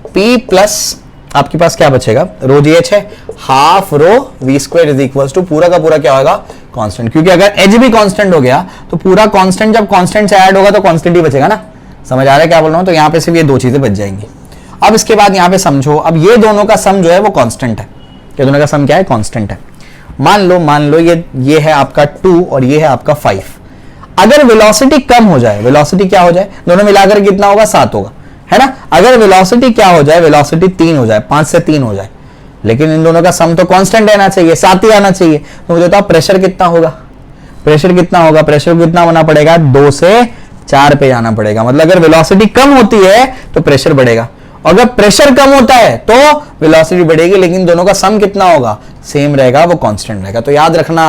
P प्लस आपके पास क्या बचेगा, रो जी एच है, half rho V square is equal to पूरा का पूरा क्या होगा, कांस्टेंट, क्योंकि अगर H भी कांस्टेंट हो गया तो पूरा कांस्टेंट जब कांस्टेंट से ऐड होगा तो कांस्टेंट ही बचेगा ना, समझ आ रहा है क्या बोल रहा हूं। तो यहाँ पे सिर्फ ये दो चीजें बच जाएंगी। अब इसके बाद यहाँ पे समझो, अब ये दोनों का सम जो है वो कांस्टेंट है, ये दोनों का सम क्या है, कांस्टेंट है। मान लो ये है आपका 2 और ये है आपका 5। अगर वेलोसिटी कम हो जाए, वेलोसिटी क्या हो जाए, दोनों मिलाकर कितना होगा, 7 होगा, है ना। अगर वेलोसिटी क्या हो जाए, वेलोसिटी 3 हो जाए, 5 से 3 हो जाए, लेकिन इन दोनों का सम तो कांस्टेंट रहना चाहिए, 7 ही आना चाहिए। तो मुझे बताओ प्रेशर कितना होगा, प्रेशर कितना होगा, प्रेशर कितना होना पड़ेगा, 2 से 4 पे जाना पड़ेगा। मतलब अगर वेलोसिटी कम होती है तो प्रेशर बढ़ेगा, अगर प्रेशर कम होता है तो वेलोसिटी बढ़ेगी, लेकिन दोनों का सम कितना होगा, सेम रहेगा, वो कांस्टेंट रहेगा। तो याद रखना,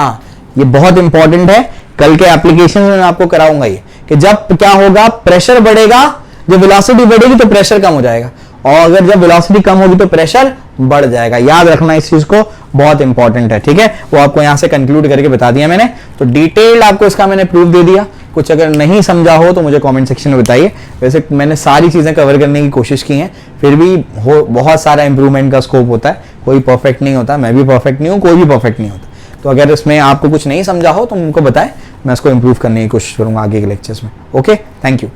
ये बहुत इंपॉर्टेंट है, कल के एप्लीकेशन में मैं आपको कराऊंगा ये, कि जब क्या होगा, प्रेशर बढ़ेगा, जब वेलोसिटी बढ़ेगी तो प्रेशर कम हो जाएगा, और अगर जब वेलोसिटी कम होगी तो प्रेशर बढ़ जाएगा। याद रखना इस चीज को, बहुत इंपॉर्टेंट है, ठीक है। वो आपको यहां से कंक्लूड करके बता दिया मैंने, तो डिटेल्ड आपको इसका मैंने प्रूफ दे दिया। कुछ अगर नहीं समझा हो तो मुझे कमेंट सेक्शन में बताइए। वैसे मैंने सारी चीजें कवर करने की कोशिश की हैं, फिर भी बहुत सारा इंप्रूवमेंट का स्कोप होता है, कोई परफेक्ट नहीं होता, मैं भी परफेक्ट नहीं हूं, कोई भी परफेक्ट नहीं होता। तो अगर इसमें आपको कुछ नहीं समझा हो तो मुझको बताएं, मैं इसको इंप्रूव करने की कोशिश करूंगा आगे के लेक्चर्स में। Okay, thank you.